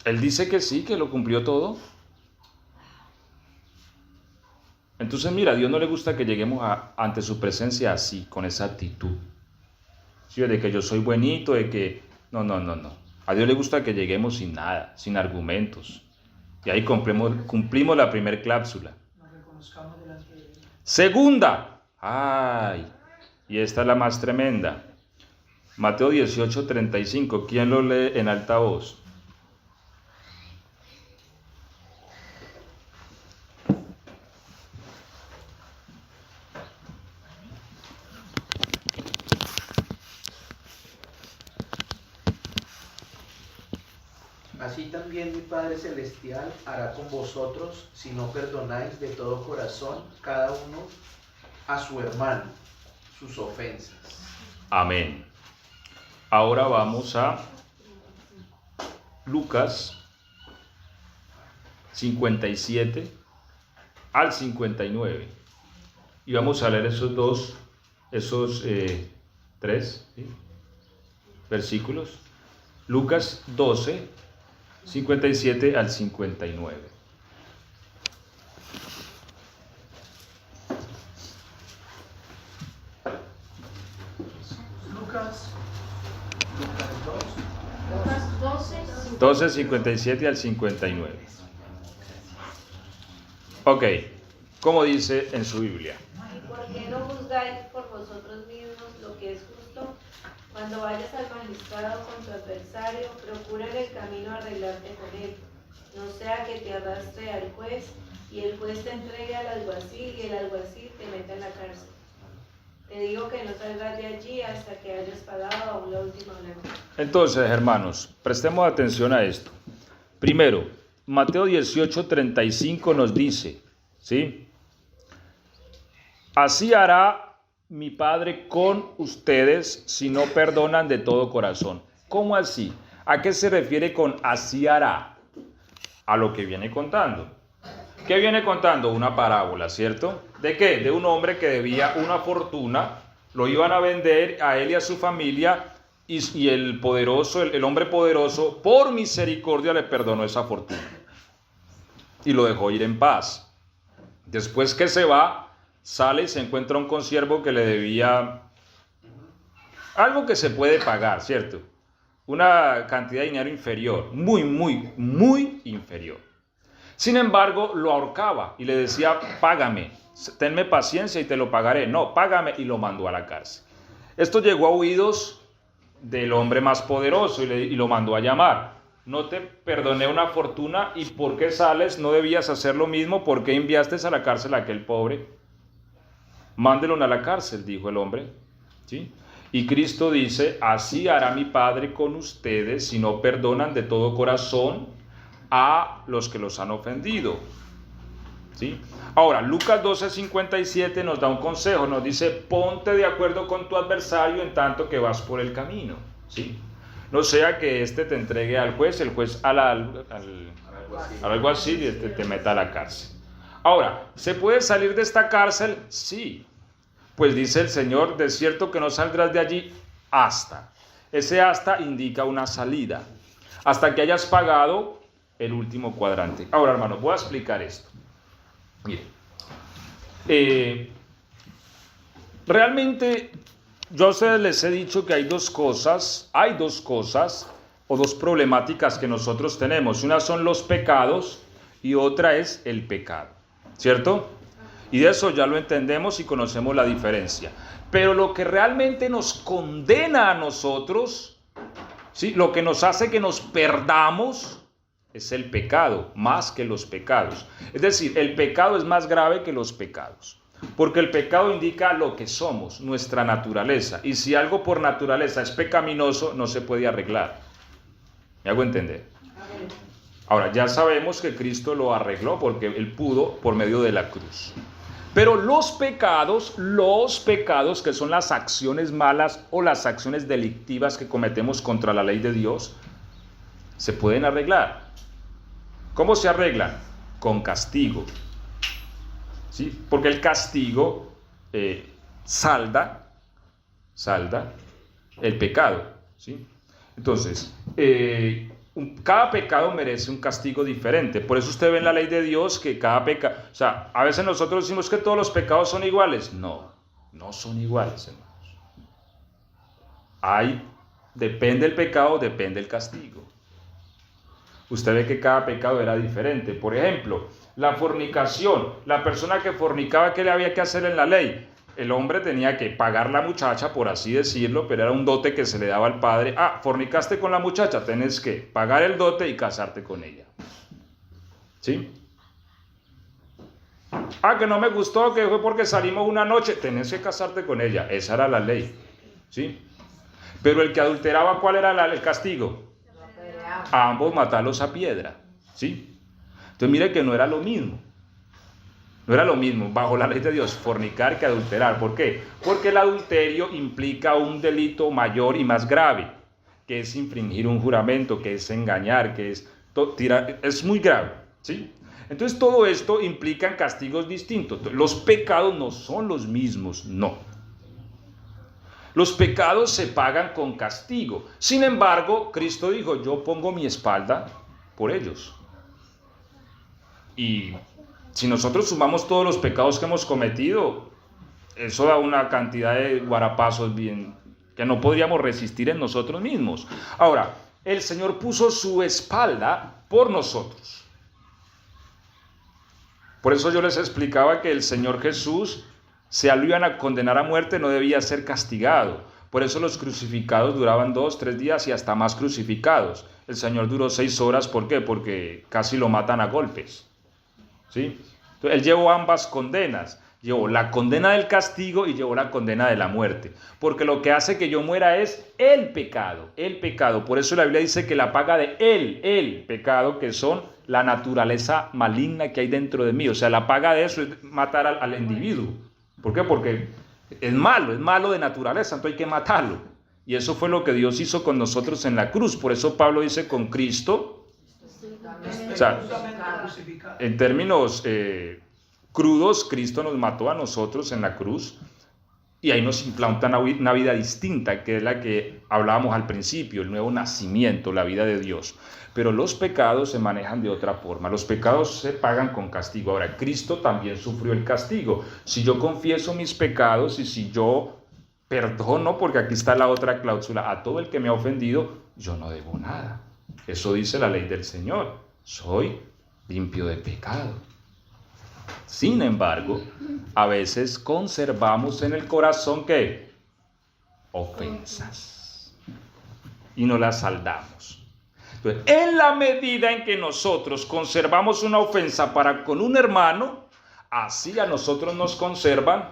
dice que sí, que lo cumplió todo. Entonces, mira, a Dios no le gusta que lleguemos ante su presencia así, con esa actitud. ¿Sí? De que yo soy buenito, de que... No. A Dios le gusta que lleguemos sin nada, sin argumentos. Y ahí cumplimos la primer cláusula. Nos reconozcamos delante de Él. Segunda. Y esta es la más tremenda. Mateo 18:35. ¿Quién lo lee en alta voz? Así también mi Padre Celestial hará con vosotros si no perdonáis de todo corazón cada uno a su hermano sus ofensas. Amén. Ahora vamos a Lucas 57 al 59. Y vamos a leer esos 3 versículos. Lucas 12, 57 al 59. Lucas 12, 57 al 59. Ok, ¿cómo dice en su Biblia? ¿Y por qué no juzgáis por vosotros mismos lo que es justo? Cuando vayas al magistrado con tu adversario, procura en el camino arreglarte con él. No sea que te arrastre al juez y el juez te entregue al alguacil y el alguacil te meta en la cárcel. Te digo que no salgas de allí hasta que hayas pagado aún la última moneda. Entonces, hermanos, prestemos atención a esto. Primero, Mateo 18:35 nos dice, ¿sí? Así hará mi Padre con ustedes si no perdonan de todo corazón. ¿Cómo así? ¿A qué se refiere con así hará? A lo que viene contando. ¿Qué viene contando? Una parábola, ¿cierto? ¿De qué? De un hombre que debía una fortuna, lo iban a vender a él y a su familia, y el poderoso, el hombre poderoso, por misericordia le perdonó esa fortuna y lo dejó ir en paz. Después que se va, sale y se encuentra un consiervo que le debía algo que se puede pagar, ¿cierto? Una cantidad de dinero inferior, muy inferior. Sin embargo, lo ahorcaba y le decía, págame, tenme paciencia y te lo pagaré. No, págame, y lo mandó a la cárcel. Esto llegó a oídos del hombre más poderoso y lo mandó a llamar. No te perdoné una fortuna, ¿y por qué sales? ¿No debías hacer lo mismo? ¿Por qué enviaste a la cárcel a aquel pobre? Mándelo a la cárcel, dijo el hombre. ¿Sí? Y Cristo dice, así hará mi Padre con ustedes si no perdonan de todo corazón a los que los han ofendido. ¿Sí? Ahora, Lucas 12:57 nos da un consejo, nos dice, ponte de acuerdo con tu adversario en tanto que vas por el camino. ¿Sí? No sea que te entregue al juez, el juez al alguacil y te meta a la cárcel. Ahora, ¿se puede salir de esta cárcel? Sí. Pues dice el Señor, de cierto que no saldrás de allí hasta. Ese hasta indica una salida. Hasta que hayas pagado el último cuadrante. Ahora, hermanos, voy a explicar esto. Miren. Realmente, yo a ustedes les he dicho que hay dos cosas o dos problemáticas que nosotros tenemos. Una son los pecados y otra es el pecado. ¿Cierto? Y de eso ya lo entendemos y conocemos la diferencia. Pero lo que realmente nos condena a nosotros, ¿sí? Lo que nos hace que nos perdamos, es el pecado, más que los pecados. Es decir, el pecado es más grave que los pecados. Porque el pecado indica lo que somos, nuestra naturaleza. Y si algo por naturaleza es pecaminoso, no se puede arreglar. ¿Me hago entender? Ahora, ya sabemos que Cristo lo arregló porque Él pudo por medio de la cruz. Pero los pecados que son las acciones malas o las acciones delictivas que cometemos contra la ley de Dios, se pueden arreglar. ¿Cómo se arreglan? Con castigo. ¿Sí? Porque el castigo salda el pecado. ¿Sí? Entonces, cada pecado merece un castigo diferente. Por eso usted ve en la ley de Dios que cada pecado... O sea, a veces nosotros decimos que todos los pecados son iguales. No son iguales, hermanos. Depende el pecado, depende el castigo. Usted ve que cada pecado era diferente. Por ejemplo, la fornicación. La persona que fornicaba, ¿qué le había que hacer en la ley? El hombre tenía que pagar la muchacha, por así decirlo, pero era un dote que se le daba al padre. Fornicaste con la muchacha, tienes que pagar el dote y casarte con ella. ¿Sí? Que no me gustó, que fue porque salimos una noche, tenés que casarte con ella. Esa era la ley. ¿Sí? Pero el que adulteraba, ¿cuál era el castigo? A ambos matarlos a piedra. ¿Sí? Entonces mire que no era lo mismo. No era lo mismo bajo la ley de Dios fornicar que adulterar. ¿Por qué? Porque el adulterio implica un delito mayor y más grave, que es infringir un juramento, que es engañar, que es es muy grave. ¿Sí? Entonces todo esto implica castigos distintos. Los pecados no son los mismos, no. Los pecados se pagan con castigo. Sin embargo, Cristo dijo, yo pongo mi espalda por ellos. Y si nosotros sumamos todos los pecados que hemos cometido, eso da una cantidad de guarapazos que no podríamos resistir en nosotros mismos. Ahora, el Señor puso su espalda por nosotros. Por eso yo les explicaba que el Señor Jesús, si lo iban a condenar a muerte, no debía ser castigado. Por eso los crucificados duraban 2, 3 días y hasta más crucificados. El Señor duró 6 horas, ¿por qué? Porque casi lo matan a golpes. ¿Sí? Entonces, Él llevó ambas condenas. Llevó la condena del castigo y llevó la condena de la muerte. Porque lo que hace que yo muera es el pecado. El pecado. Por eso la Biblia dice que la paga de el pecado, que son la naturaleza maligna que hay dentro de mí. O sea, la paga de eso es matar al individuo. ¿Por qué? Porque es malo de naturaleza, entonces hay que matarlo. Y eso fue lo que Dios hizo con nosotros en la cruz. Por eso Pablo dice con Cristo, o sea, Crucificado. en términos crudos, Cristo nos mató a nosotros en la cruz. Y ahí nos implanta una vida distinta, que es la que hablábamos al principio, el nuevo nacimiento, la vida de Dios. Pero los pecados se manejan de otra forma. Los pecados se pagan con castigo. Ahora, Cristo también sufrió el castigo. Si yo confieso mis pecados y si yo perdono, porque aquí está la otra cláusula, a todo el que me ha ofendido, yo no debo nada. Eso dice la ley del Señor. Soy limpio de pecado. Sin embargo, a veces conservamos en el corazón ¿qué? Ofensas. Y no las saldamos. Entonces, en la medida en que nosotros conservamos una ofensa para con un hermano, así a nosotros nos conservan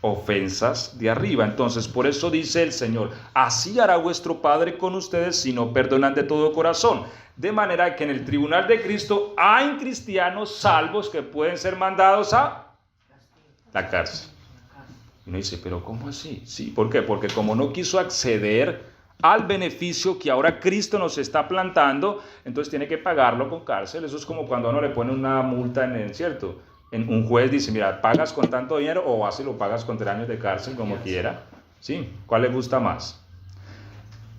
ofensas de arriba. Entonces, por eso dice el Señor, así hará vuestro Padre con ustedes si no perdonan de todo corazón. De manera que en el tribunal de Cristo hay cristianos salvos que pueden ser mandados a la cárcel. Y uno dice, ¿pero cómo así? Sí, ¿por qué? Porque como no quiso acceder al beneficio que ahora Cristo nos está plantando, entonces tiene que pagarlo con cárcel. Eso es como cuando a uno le pone una multa ¿cierto? En un juez dice, mira, pagas con tanto dinero o así lo pagas con 3 años de cárcel, como quiera. ¿Sí? ¿Cuál le gusta más?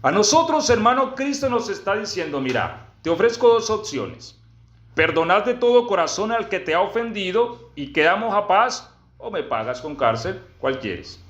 A nosotros, hermano, Cristo nos está diciendo, mira, te ofrezco 2 opciones. Perdonar de todo corazón al que te ha ofendido y quedamos a paz, o me pagas con cárcel. ¿Cuál quieres?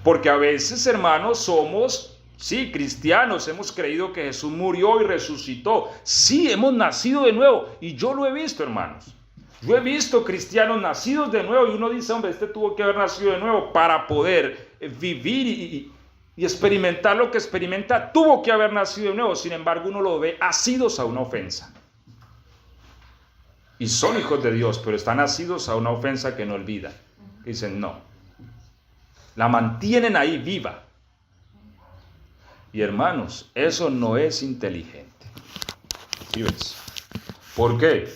Porque a veces, hermanos, somos, sí, cristianos, hemos creído que Jesús murió y resucitó. Sí, hemos nacido de nuevo. Y yo lo he visto, hermanos. Yo he visto cristianos nacidos de nuevo y uno dice, hombre, este tuvo que haber nacido de nuevo para poder vivir y experimentar lo que experimenta, tuvo que haber nacido de nuevo. Sin embargo, uno lo ve asidos a una ofensa. Y son hijos de Dios, pero están asidos a una ofensa que no olvidan. Que dicen, no. La mantienen ahí viva. Y hermanos, eso no es inteligente. ¿Sí ves? ¿Por qué?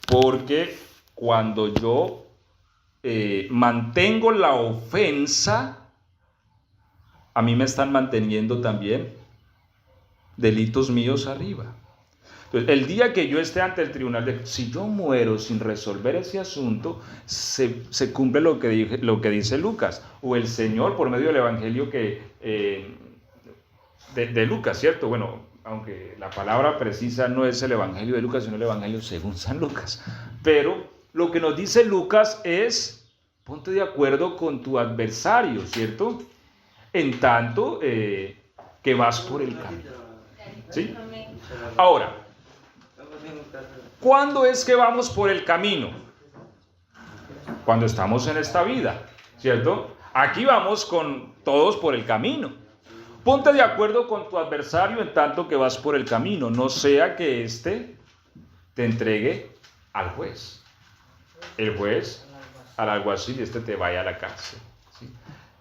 Porque cuando yo mantengo la ofensa, a mí me están manteniendo también delitos míos arriba. Entonces, el día que yo esté ante el tribunal, si yo muero sin resolver ese asunto, se cumple lo que dice Lucas, o el Señor por medio del Evangelio de Lucas, ¿cierto? Bueno, aunque la palabra precisa no es el Evangelio de Lucas, sino el Evangelio según San Lucas. Pero lo que nos dice Lucas es, ponte de acuerdo con tu adversario, ¿cierto? En tanto que vas por el camino. ¿Sí? Ahora, ¿cuándo es que vamos por el camino? Cuando estamos en esta vida, ¿cierto? Aquí vamos con todos por el camino. Ponte de acuerdo con tu adversario en tanto que vas por el camino, no sea que éste te entregue al juez. El juez al alguacil y te vaya a la cárcel. ¿Sí?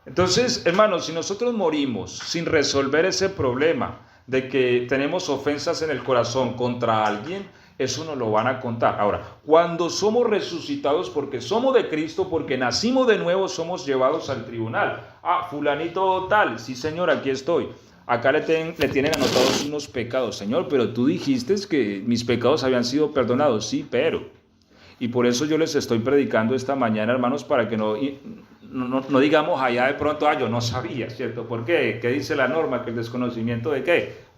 Entonces, hermanos, si nosotros morimos sin resolver ese problema de que tenemos ofensas en el corazón contra alguien, eso nos lo van a contar. Ahora, cuando somos resucitados porque somos de Cristo, porque nacimos de nuevo, somos llevados al tribunal. Ah, fulanito tal, sí señor, aquí estoy. Acá le tienen anotados unos pecados. Señor, pero tú dijiste que mis pecados habían sido perdonados. Sí, pero. Y por eso yo les estoy predicando esta mañana, hermanos, para que no digamos allá de pronto, yo no sabía, ¿cierto? ¿Por qué? ¿Qué dice la norma? ¿Que el desconocimiento de qué?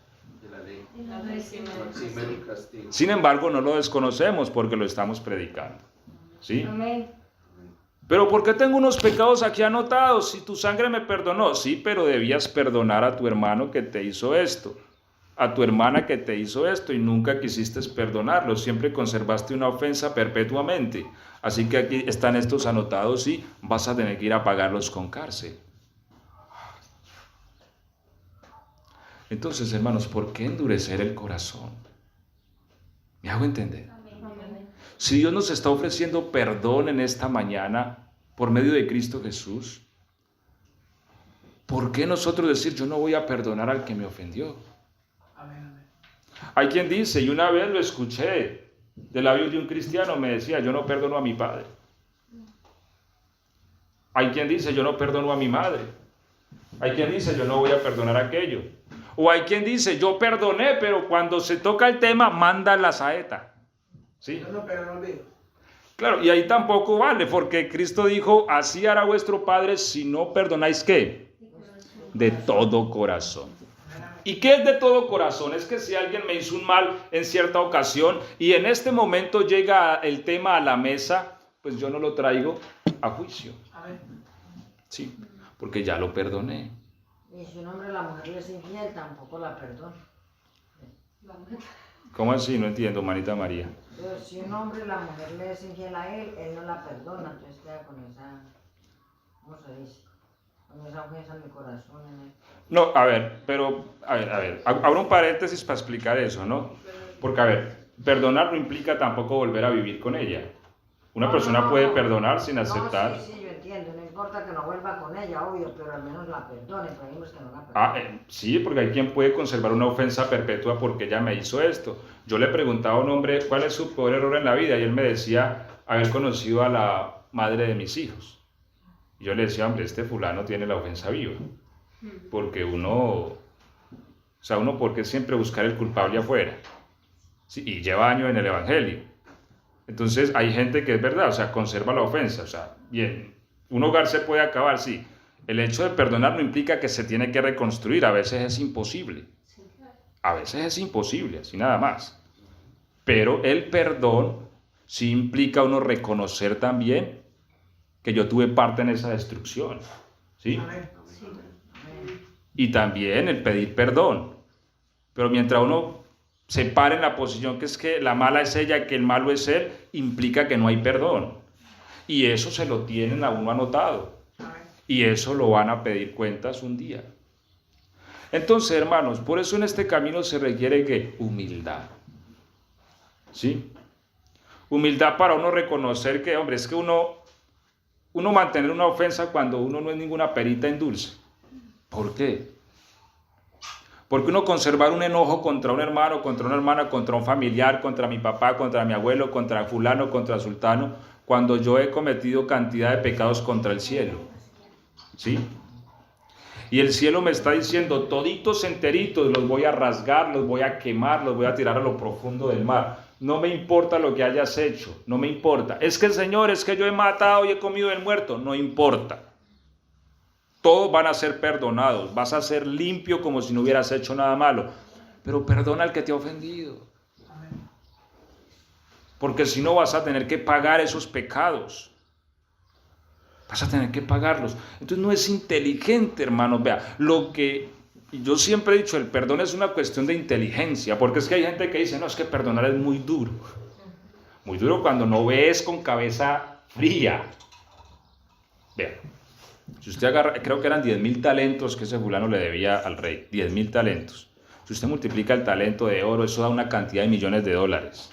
Sin embargo, no lo desconocemos porque lo estamos predicando. ¿Sí? Amén. Pero ¿por qué tengo unos pecados aquí anotados? Si tu sangre me perdonó. Sí, pero debías perdonar a tu hermano que te hizo esto, a tu hermana que te hizo esto y nunca quisiste perdonarlo. Siempre conservaste una ofensa perpetuamente. Así que aquí están estos anotados y vas a tener que ir a pagarlos con cárcel. Entonces, hermanos, ¿por qué endurecer el corazón? ¿Me hago entender? Si Dios nos está ofreciendo perdón en esta mañana por medio de Cristo Jesús, ¿por qué nosotros decir yo no voy a perdonar al que me ofendió? Hay quien dice, y una vez lo escuché de labios de un cristiano, me decía, yo no perdono a mi padre. Hay quien dice, yo no perdono a mi madre. Hay quien dice, yo no voy a perdonar aquello. O hay quien dice, yo perdoné, pero cuando se toca el tema, manda la saeta. ¿Sí? No, pero no olvido. Claro, y ahí tampoco vale, porque Cristo dijo, así hará vuestro Padre si no perdonáis, ¿qué? De todo corazón. ¿Y qué es de todo corazón? Es que si alguien me hizo un mal en cierta ocasión y en este momento llega el tema a la mesa, pues yo no lo traigo a juicio. Amén. Sí, porque ya lo perdoné. Y si un hombre a la mujer le es infiel, tampoco la perdona. ¿Cómo así? No entiendo, manita María. Entonces, si un hombre a la mujer le es infiel a él, él no la perdona, entonces queda con esa, ¿cómo se dice? Con esa ofensa en el corazón. En él. No, a ver, pero, a ver, abro un paréntesis para explicar eso, ¿no? Porque, a ver, perdonar no implica tampoco volver a vivir con ella. Una persona puede perdonar sin aceptar. No, sí, yo entiendo, no importa que no vuelva con ella, obvio, pero al menos la perdone, pero hay hombres que no la perdonan. Sí, porque hay quien puede conservar una ofensa perpetua porque ella me hizo esto. Yo le preguntaba a un hombre cuál es su peor error en la vida y él me decía haber conocido a la madre de mis hijos. Y yo le decía, hombre, este fulano tiene la ofensa viva. Porque uno porque siempre buscar el culpable afuera. Sí, y lleva años en el evangelio. Entonces hay gente que es verdad, conserva la ofensa. Bien, un hogar se puede acabar, sí. El hecho de perdonar no implica que se tiene que reconstruir, a veces es imposible. A veces es imposible, así nada más. Pero el perdón sí implica uno reconocer también que yo tuve parte en esa destrucción, ¿sí? Y también el pedir perdón. Pero mientras uno se para en la posición que es que la mala es ella, que el malo es él, implica que no hay perdón. Y eso se lo tienen a uno anotado. Y eso lo van a pedir cuentas un día. Entonces, hermanos, por eso en este camino se requiere que humildad. ¿Sí? Humildad para uno reconocer que, hombre, es que uno mantener una ofensa cuando uno no es ninguna perita en dulce. ¿Por qué? Porque uno conservar un enojo contra un hermano, contra una hermana, contra un familiar, contra mi papá, contra mi abuelo, contra fulano, contra sultano, cuando yo he cometido cantidad de pecados contra el cielo. ¿Sí? Y el cielo me está diciendo, toditos enteritos los voy a rasgar, los voy a quemar, los voy a tirar a lo profundo del mar. No me importa lo que hayas hecho, no me importa. Es que Señor, es que yo he matado y he comido el muerto, no importa. Todos van a ser perdonados, vas a ser limpio como si no hubieras hecho nada malo. Pero perdona al que te ha ofendido. Porque si no vas a tener que pagar esos pecados. Vas a tener que pagarlos. Entonces no es inteligente, hermanos. Vea, yo siempre he dicho, el perdón es una cuestión de inteligencia. Porque es que hay gente que dice, no, es que perdonar es muy duro. Muy duro cuando no ves con cabeza fría. Vea. Si usted agarra, creo que eran 10.000 talentos que ese fulano le debía al rey, 10.000 talentos. Si usted multiplica el talento de oro, eso da una cantidad de millones de dólares.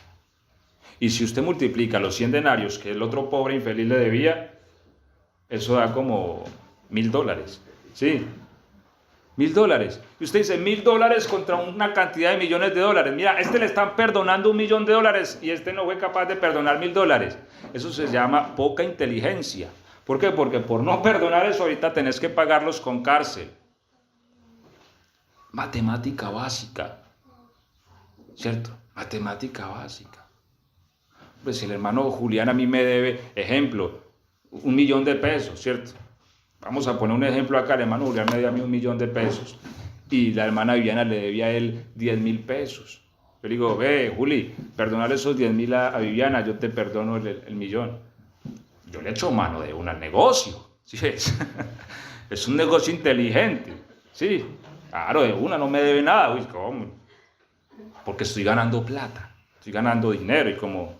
Y si usted multiplica los 100 denarios que el otro pobre infeliz le debía, eso da como $1.000, ¿sí? $1.000. Y usted dice, $1.000 contra una cantidad de millones de dólares. Mira, a este le están perdonando $1.000.000 y este no fue capaz de perdonar $1.000. Eso se llama poca inteligencia. ¿Por qué? Porque por no perdonar eso ahorita tenés que pagarlos con cárcel. Matemática básica. ¿Cierto? Matemática básica. Pues si el hermano Julián a mí me debe, ejemplo, $1.000.000, ¿cierto? Vamos a poner un ejemplo acá, el hermano Julián me debe a mí $1.000.000 y la hermana Viviana le debía a él $10.000. Yo le digo, ve, Juli, perdonar esos 10.000 a Viviana, yo te perdono el millón. Yo le echo mano de al negocio, ¿sí ves? Es un negocio inteligente, ¿sí? Claro, de una no me debe nada, uy, ¿cómo? Porque estoy ganando plata, estoy ganando dinero y como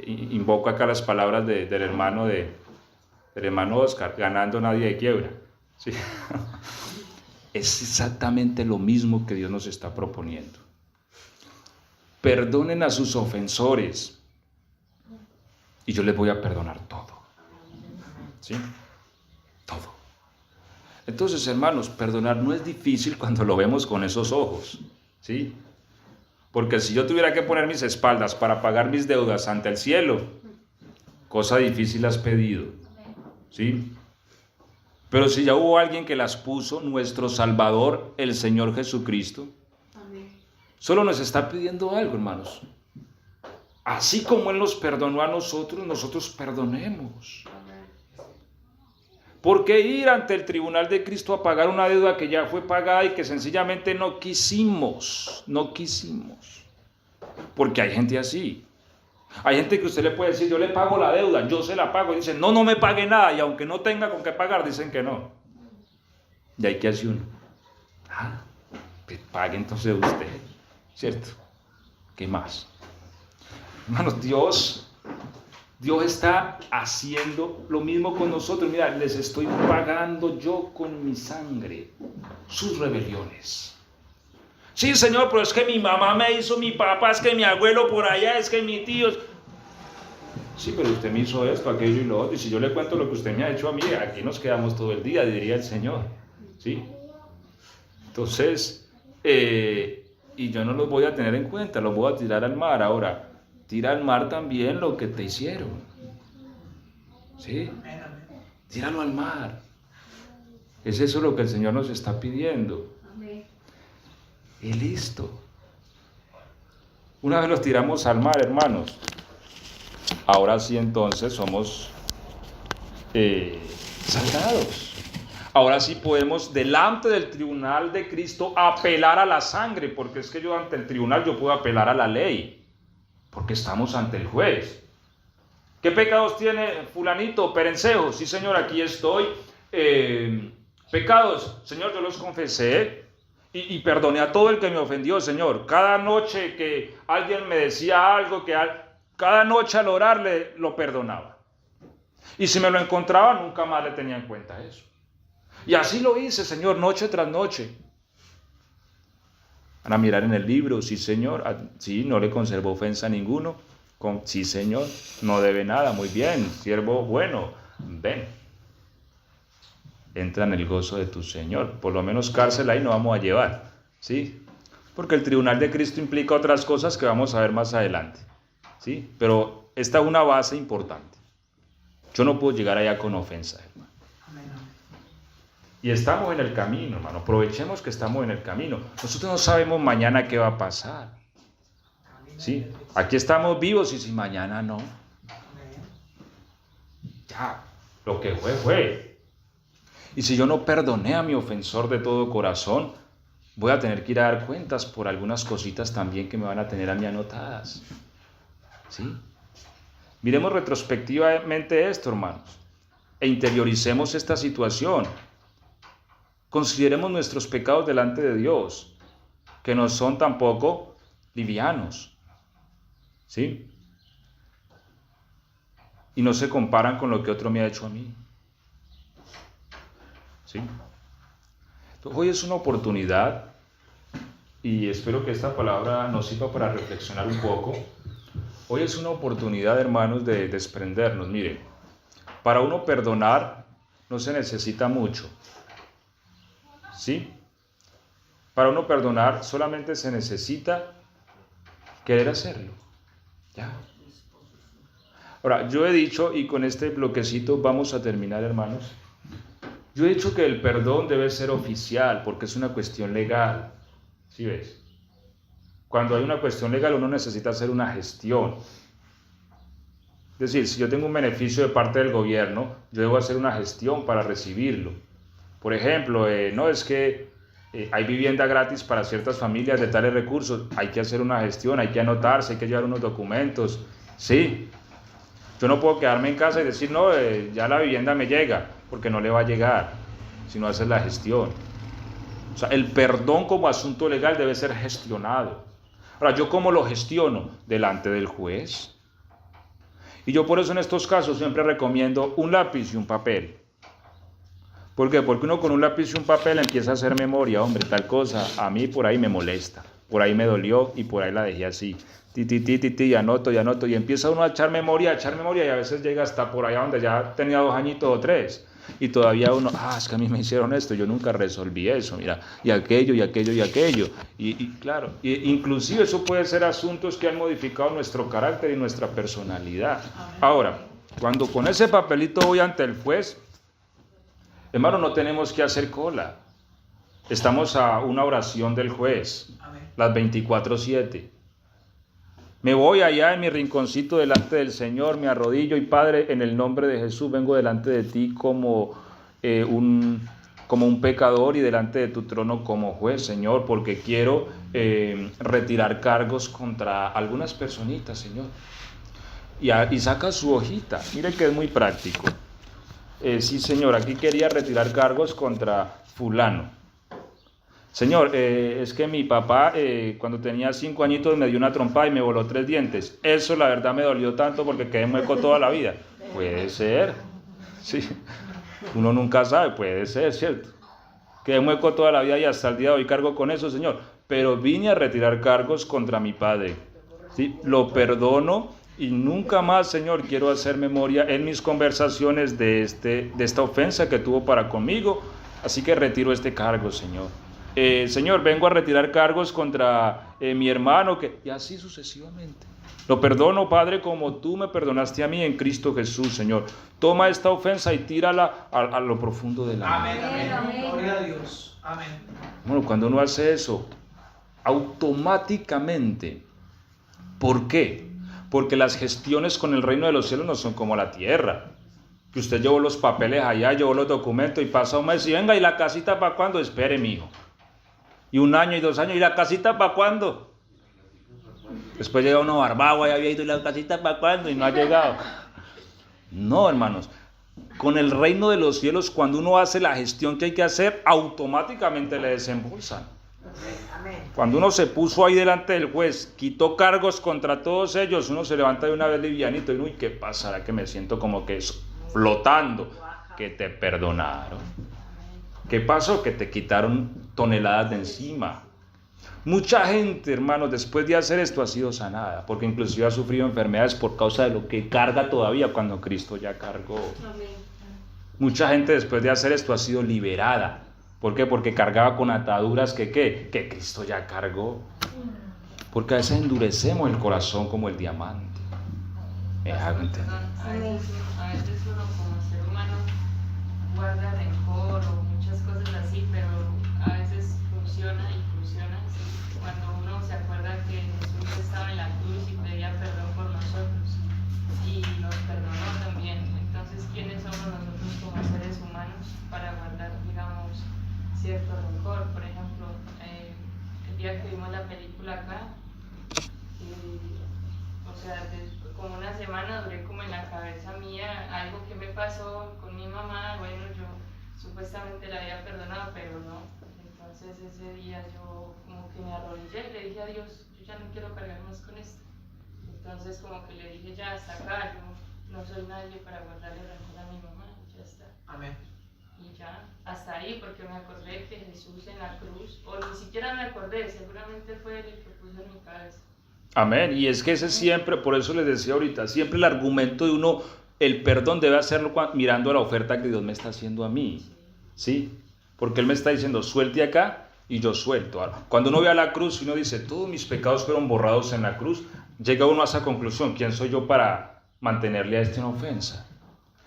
invoco acá las palabras del hermano Oscar, ganando nadie de quiebra, ¿sí? Es exactamente lo mismo que Dios nos está proponiendo. Perdonen a sus ofensores. Y yo les voy a perdonar todo. ¿Sí? Todo. Entonces, hermanos, perdonar no es difícil cuando lo vemos con esos ojos. ¿Sí? Porque si yo tuviera que poner mis espaldas para pagar mis deudas ante el cielo, cosa difícil has pedido. ¿sí? Pero si ya hubo alguien que las puso, nuestro Salvador, el Señor Jesucristo, solo nos está pidiendo algo, hermanos. Así como Él nos perdonó a nosotros, nosotros perdonemos. ¿Por qué ir ante el tribunal de Cristo a pagar una deuda que ya fue pagada y que sencillamente no quisimos? No quisimos. Porque hay gente así. Hay gente que usted le puede decir, yo le pago la deuda, yo se la pago. Y dicen, no, no me pague nada. Y aunque no tenga con qué pagar, dicen que no. ¿Y ahí qué hace uno? Pues pague entonces usted, ¿cierto? ¿Qué más? Hermanos, Dios está haciendo lo mismo con nosotros. Mira, les estoy pagando yo con mi sangre sus rebeliones. Sí, Señor, pero es que mi mamá me hizo, mi papá, es que mi abuelo por allá, es que mi tío. Sí, pero usted me hizo esto, aquello y lo otro. Y si yo le cuento lo que usted me ha hecho a mí, aquí nos quedamos todo el día, diría el Señor. ¿Sí? Entonces, y yo no los voy a tener en cuenta, los voy a tirar al mar. Ahora, tira al mar también lo que te hicieron. ¿Sí? Tíralo al mar. Es eso lo que el Señor nos está pidiendo. Y listo. Una vez los tiramos al mar, hermanos, ahora sí entonces somos saldados. Ahora sí podemos delante del tribunal de Cristo apelar a la sangre, porque es que yo ante el tribunal yo puedo apelar a la ley, porque estamos ante el juez. ¿Qué pecados tiene fulanito, perencejo? Sí, Señor, aquí estoy. Pecados, Señor, yo los confesé y perdoné a todo el que me ofendió, Señor. Cada noche que alguien me decía algo, cada noche al orarle lo perdonaba. Y si me lo encontraba, nunca más le tenía en cuenta eso. Y así lo hice, Señor, noche tras noche. Van a mirar en el libro, sí, Señor, sí, no le conservó ofensa a ninguno. Sí, Señor, no debe nada, muy bien, siervo bueno, ven. Entra en el gozo de tu Señor. Por lo menos cárcel ahí no vamos a llevar, ¿sí? Porque el tribunal de Cristo implica otras cosas que vamos a ver más adelante, ¿sí? Pero esta es una base importante. Yo no puedo llegar allá con ofensa, hermano. Y estamos en el camino, hermano. Aprovechemos que estamos en el camino. Nosotros no sabemos mañana qué va a pasar. ¿Sí? Aquí estamos vivos y si mañana no. Ya, lo que fue, fue. Y si yo no perdoné a mi ofensor de todo corazón, voy a tener que ir a dar cuentas por algunas cositas también que me van a tener a mí anotadas. ¿Sí? Miremos retrospectivamente esto, hermanos. E interioricemos esta situación. Consideremos nuestros pecados delante de Dios, que no son tampoco livianos, ¿sí? Y no se comparan con lo que otro me ha hecho a mí, ¿sí? Entonces, hoy es una oportunidad, y espero que esta palabra nos sirva para reflexionar un poco. Hoy es una oportunidad, hermanos, de desprendernos. Miren, para uno perdonar no se necesita mucho. ¿Sí? Para uno perdonar solamente se necesita querer hacerlo. Ya. Ahora, yo he dicho, y con este bloquecito vamos a terminar, hermanos. Yo he dicho que el perdón debe ser oficial porque es una cuestión legal. ¿Sí ves? Cuando hay una cuestión legal uno necesita hacer una gestión. Es decir, si yo tengo un beneficio de parte del gobierno, yo debo hacer una gestión para recibirlo. Por ejemplo, no es que hay vivienda gratis para ciertas familias de tales recursos, hay que hacer una gestión, hay que anotarse, hay que llevar unos documentos, sí. Yo no puedo quedarme en casa y decir, no, ya la vivienda me llega, porque no le va a llegar, sino hacer la gestión. O sea, el perdón como asunto legal debe ser gestionado. Ahora, ¿yo cómo lo gestiono? Delante del juez. Y yo por eso en estos casos siempre recomiendo un lápiz y un papel. ¿Por qué? Porque uno con un lápiz y un papel empieza a hacer memoria. Hombre, tal cosa, a mí por ahí me molesta, por ahí me dolió y por ahí la dejé así. Y anoto, y empieza uno a echar memoria, y a veces llega hasta por allá donde ya tenía 2 añitos o 3. Y todavía uno, es que a mí me hicieron esto, yo nunca resolví eso, mira, y aquello. Y claro, inclusive eso puede ser asuntos que han modificado nuestro carácter y nuestra personalidad. Ahora, cuando con ese papelito voy ante el juez, Hermano, no tenemos que hacer cola. Estamos a una oración del juez, Amén. las 24/7. Me voy allá en mi rinconcito delante del Señor, me arrodillo y Padre, en el nombre de Jesús vengo delante de ti como un pecador y delante de tu trono como juez, Señor, porque quiero retirar cargos contra algunas personitas, Señor. Y saca su hojita, mire que es muy práctico. Sí, Señor, aquí quería retirar cargos contra fulano. Señor, es que mi papá cuando tenía 5 añitos me dio una trompada y me voló 3 dientes. Eso la verdad me dolió tanto porque quedé mueco toda la vida. Puede ser, sí. Uno nunca sabe, puede ser, ¿cierto? Quedé mueco toda la vida y hasta el día de hoy cargo con eso, Señor. Pero vine a retirar cargos contra mi padre. ¿Sí? Lo perdono y nunca más, Señor, quiero hacer memoria en mis conversaciones de esta ofensa que tuvo para conmigo. Así que retiro este cargo, Señor. Señor, vengo a retirar cargos contra mi hermano, y así sucesivamente. Lo perdono, Padre, como tú me perdonaste a mí en Cristo Jesús, Señor. Toma esta ofensa y tírala a lo profundo del alma. Amén, amén. Gloria a Dios. Amén. Bueno, cuando uno hace eso, automáticamente, ¿por qué? Porque las gestiones con el reino de los cielos no son como la tierra. Que usted llevó los papeles allá, llevó los documentos y pasa un mes y venga, ¿y la casita para cuándo? Espere, mijo. Y 1 año y 2 años, ¿y la casita para cuándo? Después llega uno barbado, ya había ido, ¿y la casita para cuándo? Y no ha llegado. No, hermanos. Con el reino de los cielos, cuando uno hace la gestión que hay que hacer, automáticamente le desembolsan. Amén. Cuando uno se puso ahí delante del juez, quitó cargos contra todos ellos, uno se levanta de una vez livianito y uy, ¿qué pasará? Que me siento como que flotando. Que te perdonaron. ¿Qué pasó? Que te quitaron toneladas de encima. Mucha gente, hermanos, después de hacer esto ha sido sanada, porque inclusive ha sufrido enfermedades por causa de lo que carga todavía cuando Cristo ya cargó. Amén. Mucha gente después de hacer esto ha sido liberada. ¿Por qué? Porque cargaba con ataduras que Cristo ya cargó. Porque a veces endurecemos el corazón como el diamante. ¿Me hago entender? A veces uno como ser humano guarda rencor o muchas cosas así, pero a veces funciona. Cuando uno se acuerda que Jesús estaba en la cruz y pedía perdón por nosotros y nos perdonó también. Entonces, ¿quiénes somos nosotros como seres humanos para guardar, digamos, cierto rencor? Por ejemplo, el día que vimos la película acá, como 1 semana duré como en la cabeza mía algo que me pasó con mi mamá. Bueno, yo supuestamente la había perdonado, pero no. Entonces ese día yo como que me arrodillé y le dije a Dios, yo ya no quiero cargar más con esto. Entonces como que le dije, ya hasta acá, yo no soy nadie para guardarle rencor a mi mamá, ya está. Amén. Y ya, hasta ahí, porque me acordé que Jesús en la cruz, o ni siquiera me acordé, seguramente fue Él el que puso en mi cabeza. Amén. Y es que ese siempre, por eso les decía ahorita, siempre el argumento de uno, el perdón debe hacerlo mirando la oferta que Dios me está haciendo a mí. ¿Sí? Porque Él me está diciendo, suelte acá y yo suelto. Ahora, cuando uno ve a la cruz y uno dice, todos mis pecados fueron borrados en la cruz, llega uno a esa conclusión, ¿quién soy yo para mantenerle a este una ofensa?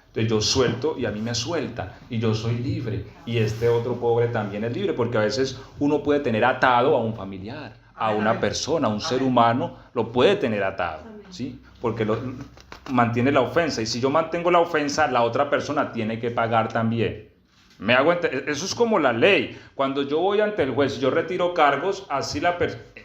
Entonces yo suelto y a mí me suelta y yo soy libre y este otro pobre también es libre, porque a veces uno puede tener atado a un familiar, a una persona, a un ser humano, lo puede tener atado, ¿sí? Porque mantiene la ofensa, y si yo mantengo la ofensa, la otra persona tiene que pagar también. Me hago eso es como la ley. Cuando yo voy ante el juez, yo retiro cargos, así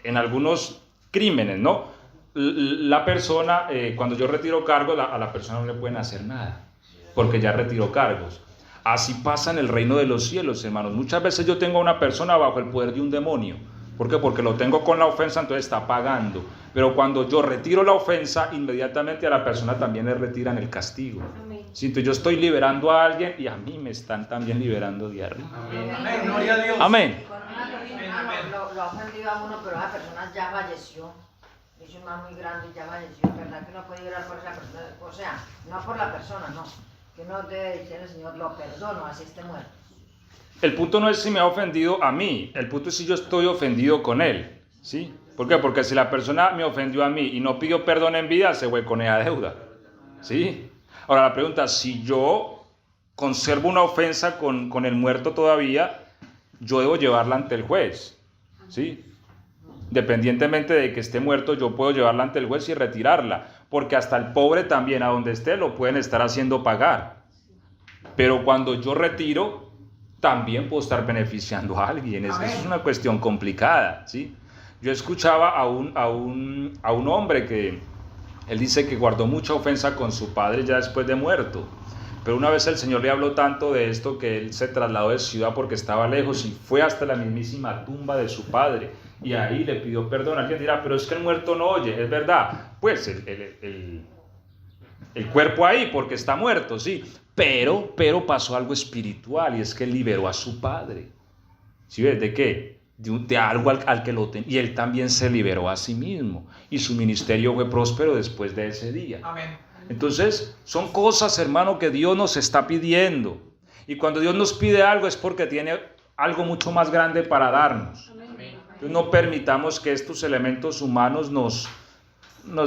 en algunos crímenes, ¿no? La persona, cuando yo retiro cargos, a la persona no le pueden hacer nada, porque ya retiró cargos. Así pasa en el reino de los cielos, hermanos. Muchas veces yo tengo a una persona bajo el poder de un demonio. ¿Por qué? Porque lo tengo con la ofensa, entonces está pagando. Pero cuando yo retiro la ofensa, inmediatamente a la persona también le retiran el castigo. ¿Sí? Entonces yo estoy liberando a alguien y a mí me están también liberando de arriba. Amén. Gloria a Dios. Amén. Con una persona lo ha ofendido a uno, pero esa persona ya falleció. Hizo un mal muy grande y ya falleció. ¿Verdad que uno puede orar por esa persona? O sea, no por la persona, no. Que uno debe decir al Señor, lo perdono, así esté muerto. El punto no es si me ha ofendido a mí, el punto es si yo estoy ofendido con él, ¿sí? ¿Por qué? Porque si la persona me ofendió a mí y no pidió perdón en vida, se hueconea deuda, ¿sí? Ahora la pregunta, si yo conservo una ofensa con el muerto todavía, yo debo llevarla ante el juez, ¿sí? Independientemente de que esté muerto, yo puedo llevarla ante el juez y retirarla, porque hasta el pobre también, a donde esté, lo pueden estar haciendo pagar. Pero cuando yo retiro, también puedo estar beneficiando a alguien. Eso es una cuestión complicada, ¿sí? Yo escuchaba a un hombre que él dice que guardó mucha ofensa con su padre ya después de muerto. Pero una vez el Señor le habló tanto de esto que él se trasladó de ciudad porque estaba lejos y fue hasta la mismísima tumba de su padre. Y ahí le pidió perdón. Alguien dirá, pero es que el muerto no oye, es verdad. Pues el cuerpo ahí porque está muerto, sí. Pero pasó algo espiritual y es que liberó a su padre. ¿Sí ves? ¿De qué? De algo al que lo tenía. Y él también se liberó a sí mismo. Y su ministerio fue próspero después de ese día. Amén. Entonces, son cosas, hermano, que Dios nos está pidiendo. Y cuando Dios nos pide algo es porque tiene algo mucho más grande para darnos. Entonces, no permitamos que estos elementos humanos nos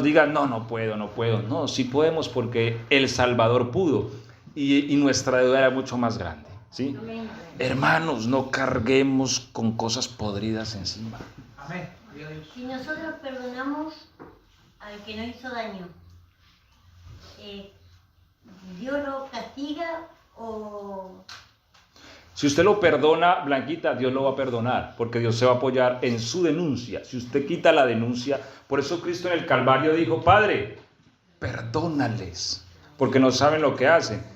digan, no puedo. No, sí podemos porque el Salvador pudo. Y nuestra deuda era mucho más grande, ¿sí? Amén. Hermanos, no carguemos con cosas podridas encima. Amén. Gloria a Dios. Si nosotros perdonamos al que nos hizo daño, ¿Dios lo castiga o...? Si usted lo perdona, Blanquita, Dios lo va a perdonar, porque Dios se va a apoyar en su denuncia. Si usted quita la denuncia, por eso Cristo en el Calvario dijo, Padre, perdónales, porque no saben lo que hacen.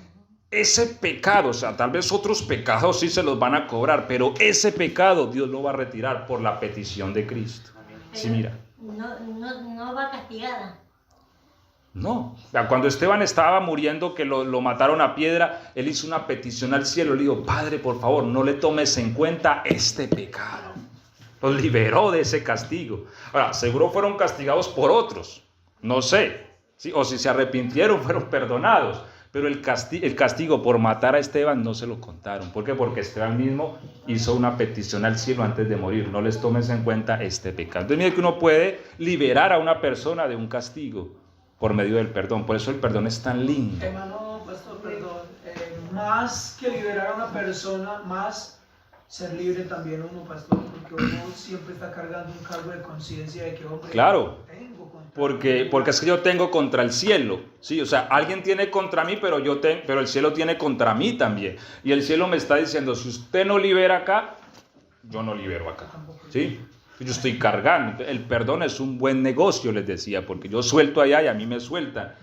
Ese pecado, o sea, tal vez otros pecados sí se los van a cobrar, pero ese pecado Dios lo va a retirar por la petición de Cristo. Sí, mira. No va castigada. No, cuando Esteban estaba muriendo, que lo mataron a piedra, él hizo una petición al cielo, le dijo, Padre, por favor, no le tomes en cuenta este pecado. Los liberó de ese castigo. Ahora, seguro fueron castigados por otros, no sé, ¿sí? O si se arrepintieron, fueron perdonados. Pero el castigo por matar a Esteban no se lo contaron. ¿Por qué? Porque Esteban mismo hizo una petición al cielo antes de morir. No les tomes en cuenta este pecado. Entonces, mire que uno puede liberar a una persona de un castigo por medio del perdón. Por eso el perdón es tan lindo. Hermano, pastor, perdón. Más que liberar a una persona, más ser libre también uno, pastor, porque uno siempre está cargando un cargo de conciencia de que, hombre, claro, tengo contra porque es que yo tengo contra el cielo, ¿sí? O sea, alguien tiene contra mí, pero el cielo tiene contra mí también. Y el cielo me está diciendo, si usted no libera acá, yo no libero acá, ¿sí? Yo estoy cargando. El perdón es un buen negocio, les decía, porque yo suelto allá y a mí me sueltan.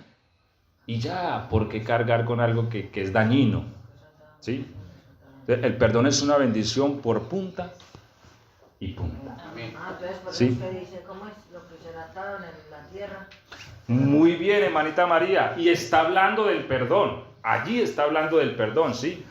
Y ya, ¿por qué cargar con algo que es dañino? ¿Sí? El perdón es una bendición por punta y punta. Entonces, por ¿sí? eso usted dice, ¿cómo es lo que se trataron en la tierra? Muy bien, hermanita María. Y está hablando del perdón. Allí está hablando del perdón, ¿sí?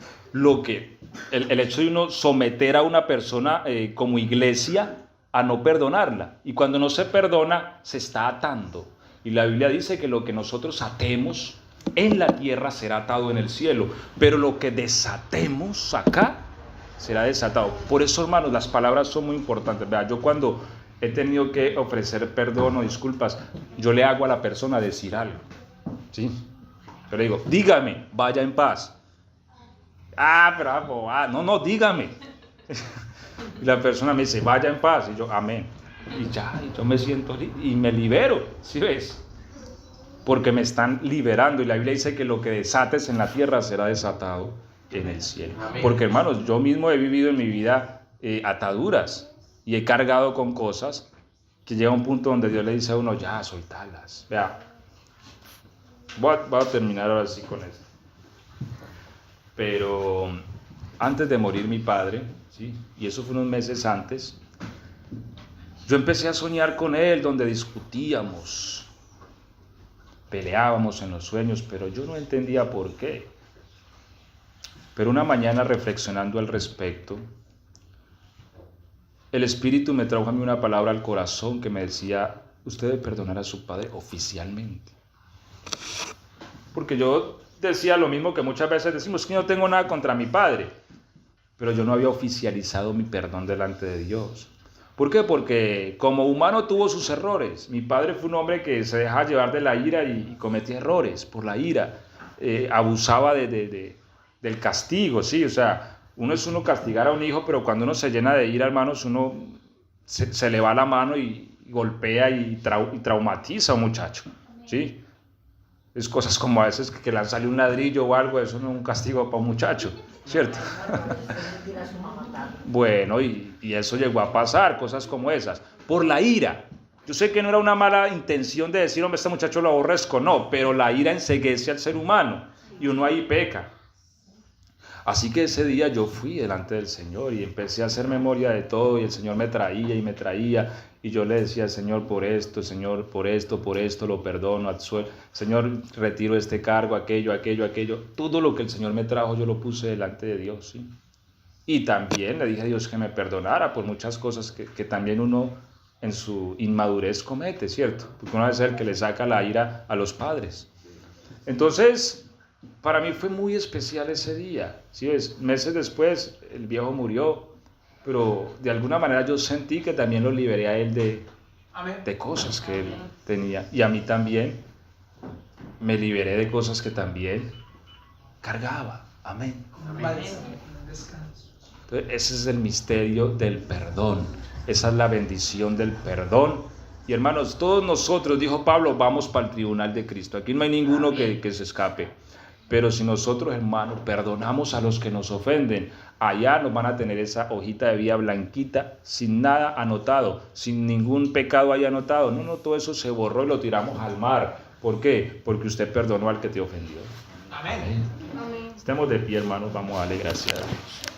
El hecho de uno someter a una persona como iglesia a no perdonarla. Y cuando no se perdona, se está atando. Y la Biblia dice que lo que nosotros atemos en la tierra será atado en el cielo, pero lo que desatemos acá será desatado. Por eso, hermanos, las palabras son muy importantes. Vea, yo cuando he tenido que ofrecer perdón o disculpas, yo le hago a la persona decir algo, ¿sí? Yo le digo, dígame, vaya en paz. Bravo, no, dígame. Y la persona me dice, vaya en paz, y yo, amén. Y ya, y yo me siento y me libero, ¿sí ves? Porque me están liberando, y la Biblia dice que lo que desates en la tierra será desatado en el cielo. Amén. Porque, hermanos, yo mismo he vivido en mi vida ataduras y he cargado con cosas que llega un punto donde Dios le dice a uno, ya, soltalas. Vea, voy a terminar ahora sí con esto. Pero antes de morir mi padre, ¿sí? Y eso fue unos meses antes, yo empecé a soñar con él, donde discutíamos, peleábamos en los sueños, pero yo no entendía por qué. Pero una mañana, reflexionando al respecto, el Espíritu me trajo a mí una palabra al corazón que me decía, usted debe perdonar a su padre oficialmente. Porque yo decía lo mismo que muchas veces decimos, que no tengo nada contra mi padre, pero yo no había oficializado mi perdón delante de Dios. ¿Por qué? Porque como humano tuvo sus errores. Mi padre fue un hombre que se dejaba llevar de la ira y cometía errores por la ira. Abusaba de del castigo, ¿sí? O sea, uno castigar a un hijo, pero cuando uno se llena de ira, hermanos, uno se le va la mano y golpea y traumatiza a un muchacho, ¿sí? Es cosas como a veces que le han salido un ladrillo o algo, eso no es un castigo para un muchacho, ¿cierto? Bueno, y eso llegó a pasar, cosas como esas, por la ira. Yo sé que no era una mala intención de decir, hombre, este muchacho lo aborrezco, no, pero la ira enceguece al ser humano y uno ahí peca. Así que ese día yo fui delante del Señor y empecé a hacer memoria de todo y el Señor me traía y yo le decía, Señor, por esto, lo perdono, absuelvo. Señor, retiro este cargo, aquello. Todo lo que el Señor me trajo yo lo puse delante de Dios, ¿sí? Y también le dije a Dios que me perdonara por muchas cosas que también uno en su inmadurez comete, ¿cierto? Porque uno es el que le saca la ira a los padres. Entonces, para mí fue muy especial ese día, ¿sí ves? Meses después el viejo murió, pero de alguna manera yo sentí que también lo liberé a él de cosas que él tenía. Y a mí también me liberé de cosas que también cargaba. Amén. Entonces, ese es el misterio del perdón. Esa es la bendición del perdón. Y hermanos, todos nosotros, dijo Pablo, vamos para el tribunal de Cristo. Aquí no hay ninguno que se escape. Pero si nosotros, hermanos, perdonamos a los que nos ofenden, allá nos van a tener esa hojita de vida blanquita, sin nada anotado, sin ningún pecado ahí anotado. No, todo eso se borró y lo tiramos al mar. ¿Por qué? Porque usted perdonó al que te ofendió. Amén. Estemos de pie, hermanos, vamos a darle gracias a Dios.